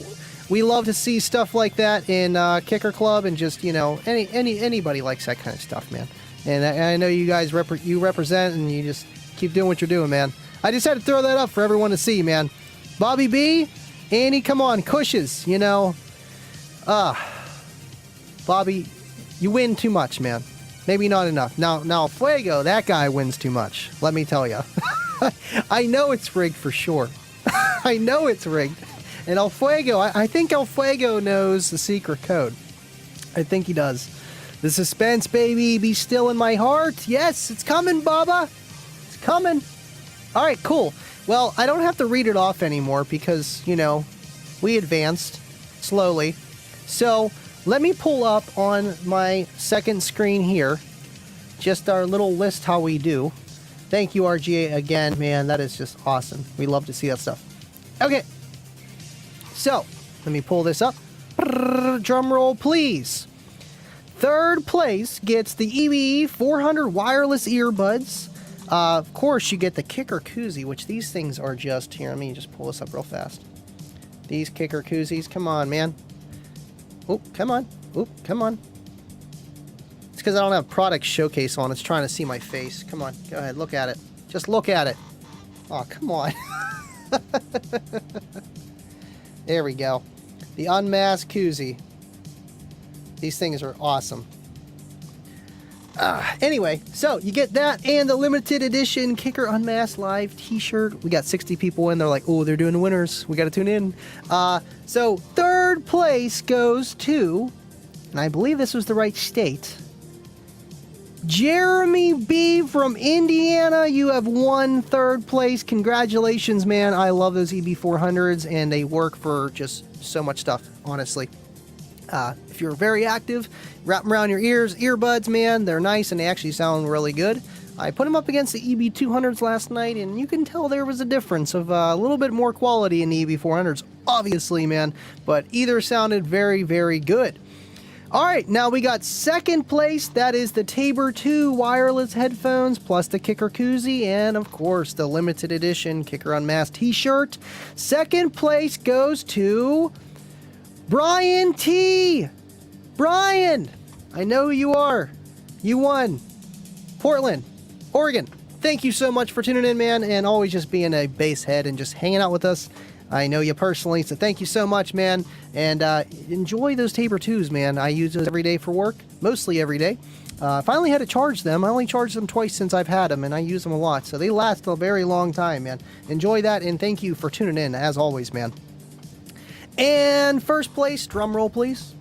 we love to see stuff like that in Kicker Club, and just, you know, anybody likes that kind of stuff, man. And I know you guys represent, and you just keep doing what you're doing, man. I just had to throw that up for everyone to see, man. Bobby B, Annie, come on, cushes, you know. Bobby, you win too much, man. Maybe not enough. Now, Fuego, that guy wins too much. Let me tell you. I know it's rigged for sure. I know it's rigged. And El Fuego, I think El Fuego knows the secret code. I think he does. The suspense, baby, be still in my heart. Yes, it's coming, Baba. It's coming. All right, cool. Well, I don't have to read it off anymore because, you know, we advanced slowly. So let me pull up on my second screen here just our little list how we do. Thank you, RGA, again. Man, that is just awesome. We love to see that stuff. Okay. So, let me pull this up. Drum roll, please. Third place gets the EVE 400 wireless earbuds. Of course, you get the Kicker koozie, which these things are just... Here, let me just pull this up real fast. These Kicker koozies, come on, man. Oh, come on. Oh, come on. It's because I don't have product showcase on. It's trying to see my face. Come on, go ahead, look at it. Just look at it. Oh, come on. There we go. The unmasked koozie. These things are awesome. Anyway, so you get that and the limited edition Kicker Unmasked Live t-shirt. We got 60 people in. They're like, oh, they're doing the winners. We got to tune in. So third place goes to, and I believe this was the right state, Jeremy B. from Indiana. You have won third place. Congratulations, man. I love those EB400s, and they work for just so much stuff, honestly. If you're very active, wrap them around your ears, earbuds, man. They're nice, and they actually sound really good. I put them up against the EB200s last night, and you can tell there was a difference of a little bit more quality in the EB400s, obviously, man. But either sounded very, very good. All right, now we got second place. That is the Tabor 2 wireless headphones, plus the Kicker koozie, and of course the limited edition Kicker Unmasked t-shirt. Second place goes to Brian T. Brian, I know who you are. You won. Portland, Oregon. Thank you so much for tuning in, man, and always just being a bass head and just hanging out with us. I know you personally, so thank you so much, man. And enjoy those Tabor 2s, man. I use those every day for work, mostly every day. I finally had to charge them. I only charged them twice since I've had them, and I use them a lot. So they last a very long time, man. Enjoy that, and thank you for tuning in, as always, man. And first place, drum roll, please.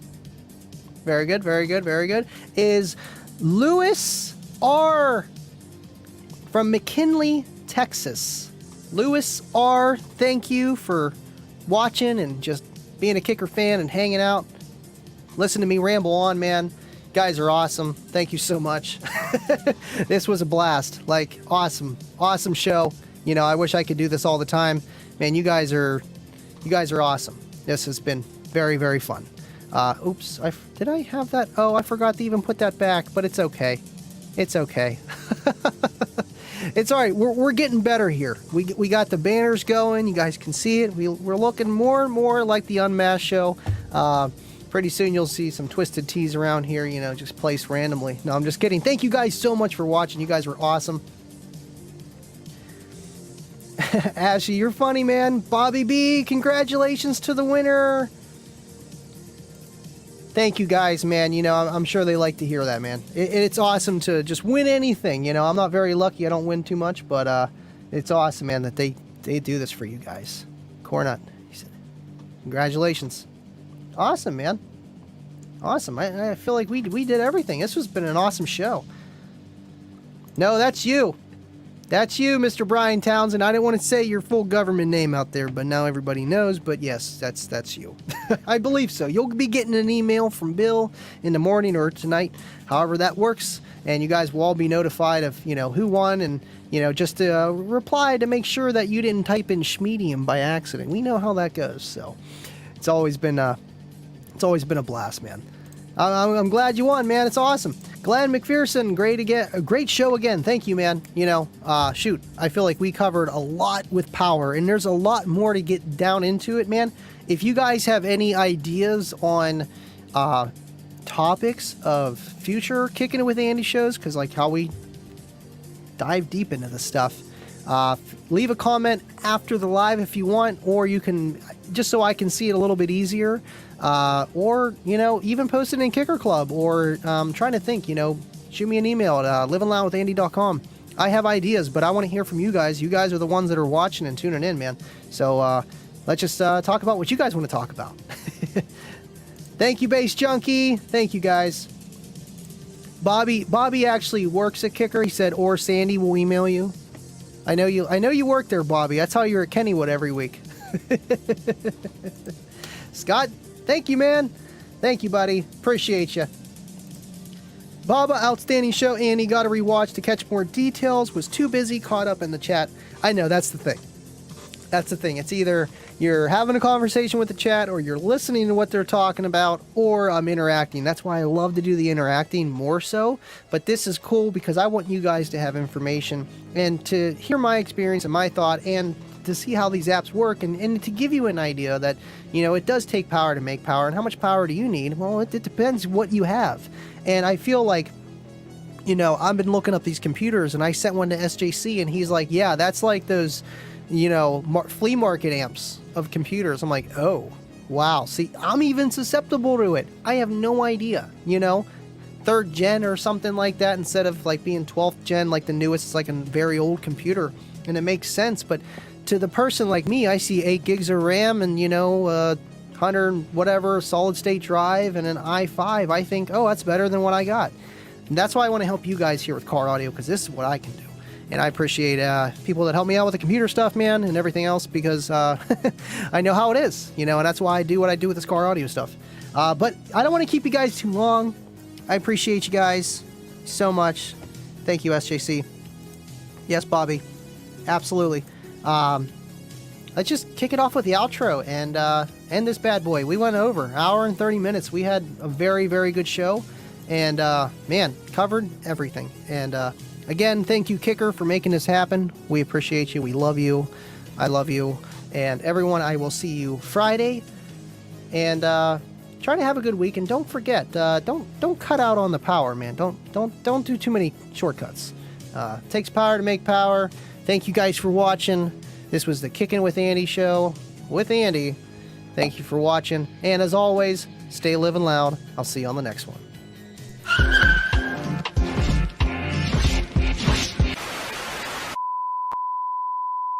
Very good, very good, very good. Is Lewis R. from McKinley, Texas. Lewis R., thank you for watching and just being a Kicker fan and hanging out. Listen to me ramble on, man. You guys are awesome. Thank you so much. This was a blast. Like, awesome. Awesome show. You know, I wish I could do this all the time. Man, you guys are awesome. This has been very, very fun. Oops, did I have that? Oh, I forgot to even put that back, but it's okay. It's okay. It's all right. We're getting better here. We got the banners going. You guys can see it. We're looking more and more like the Unmasked show. Pretty soon you'll see some twisted tees around here, you know, just placed randomly. No, I'm just kidding. Thank you guys so much for watching. You guys were awesome. Ashley, you're funny, man. Bobby B, congratulations to the winner. Thank you guys, man. You know, I'm sure they like to hear that, man. It's awesome to just win anything. You know, I'm not very lucky. I don't win too much, but it's awesome, man, that they do this for you guys. Cornut, he said, congratulations. Awesome, man. Awesome. I feel like we did everything. This has been an awesome show. No, that's you. That's you, Mr. Brian Townsend. I didn't want to say your full government name out there, but now everybody knows. But yes, that's you. I believe so. You'll be getting an email from Bill in the morning or tonight, however that works, and you guys will all be notified of, you know, who won, and, you know, just to reply to make sure that you didn't type in Schmedium by accident. We know how that goes. So it's always been a blast, man. I'm glad you won, man. It's awesome. Glenn McPherson, great show again. Thank you, man. You know, shoot, I feel like we covered a lot with power, and there's a lot more to get down into it, man. If you guys have any ideas on topics of future Kicking It with Andy shows, because like how we dive deep into this stuff, leave a comment after the live if you want, or you can, just so I can see it a little bit easier. Or, you know, even post it in Kicker Club, or trying to think, you know, shoot me an email at liveandloudwithandy.com. I have ideas, but I want to hear from you guys. You guys are the ones that are watching and tuning in, man. So let's just talk about what you guys want to talk about. Thank you, Bass Junkie. Thank you, guys. Bobby actually works at Kicker. He said, or Sandy will email you. I know you work there, Bobby. That's how you're at Kennywood every week. Scott, thank you, man. Thank you, buddy. Appreciate you. Baba, outstanding show. Andy, got to rewatch to catch more details. Was too busy, caught up in the chat. I know, that's the thing. That's the thing. It's either you're having a conversation with the chat, or you're listening to what they're talking about, or I'm interacting. That's why I love to do the interacting more so. But this is cool because I want you guys to have information and to hear my experience and my thought, and to see how these apps work, and to give you an idea that, you know, it does take power to make power. And how much power do you need? Well, it depends what you have. And I feel like, you know, I've been looking up these computers, and I sent one to SJC, and he's like, yeah, that's like those, you know, flea market amps of computers. I'm like, oh, wow. See, I'm even susceptible to it. I have no idea, you know. 3rd gen or something like that instead of like being 12th gen like the newest. It's like a very old computer, and it makes sense. But to the person like me, I see 8 gigs of RAM and 100 whatever solid state drive and an i5. I think, oh, that's better than what I got. And that's why I want to help you guys here with car audio, because this is what I can do. And I appreciate people that help me out with the computer stuff, man, and everything else, because I know how it is, and that's why I do what I do with this car audio stuff. But I don't want to keep you guys too long. I appreciate you guys so much. Thank you, SJC. Yes, Bobby. Absolutely. Let's just kick it off with the outro and end this bad boy. We went over an hour and 30 minutes. We had a very, very good show. And, man, covered everything. And, again, thank you, Kicker, for making this happen. We appreciate you. We love you. I love you. And everyone, I will see you Friday. And, try to have a good week. And don't forget, don't cut out on the power, man. Don't do too many shortcuts. Takes power to make power. Thank you guys for watching. This was the Kickin' with Andy show with Andy. Thank you for watching. And as always, stay living loud. I'll see you on the next one.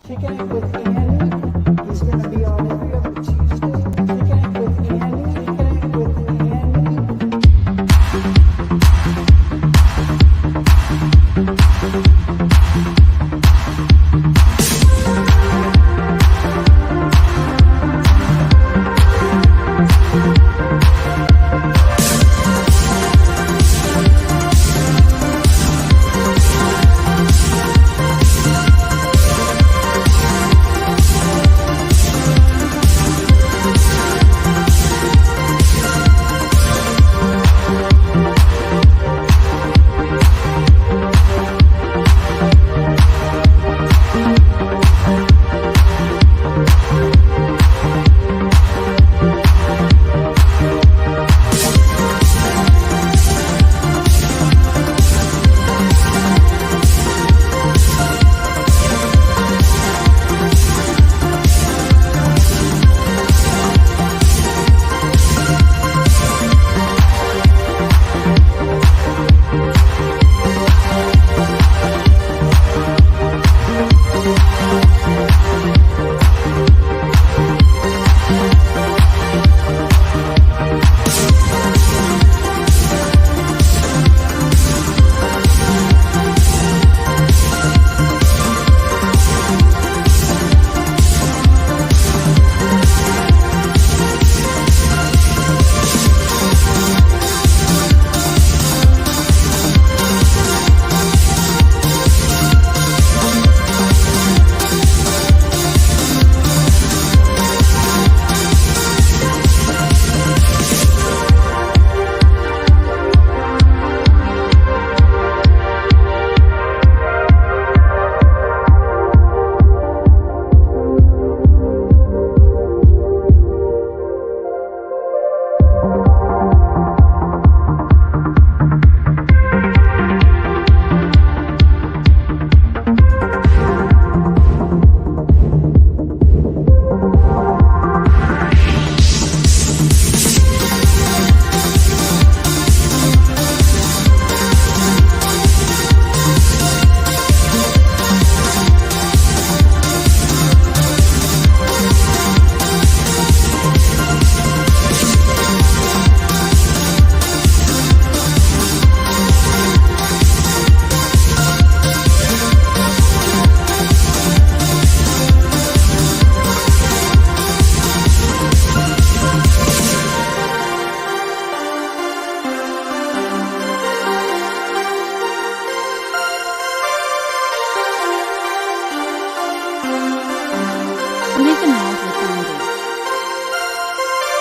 Kicking It with Andy is going to be on every other Tuesday. Kicking It with Andy. Kicking It with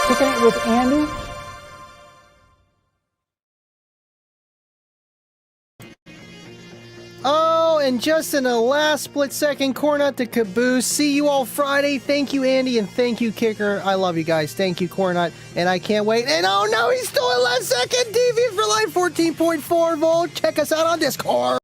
Kicking It with Andy. Oh, and just in the last split second, Cornut to Caboose. See you all Friday. Thank you, Andy, and thank you, Kicker. I love you guys. Thank you, Cornut, and I can't wait. And oh no, he's still at last second. Deviant for Life 14.4 volt. Check us out on Discord.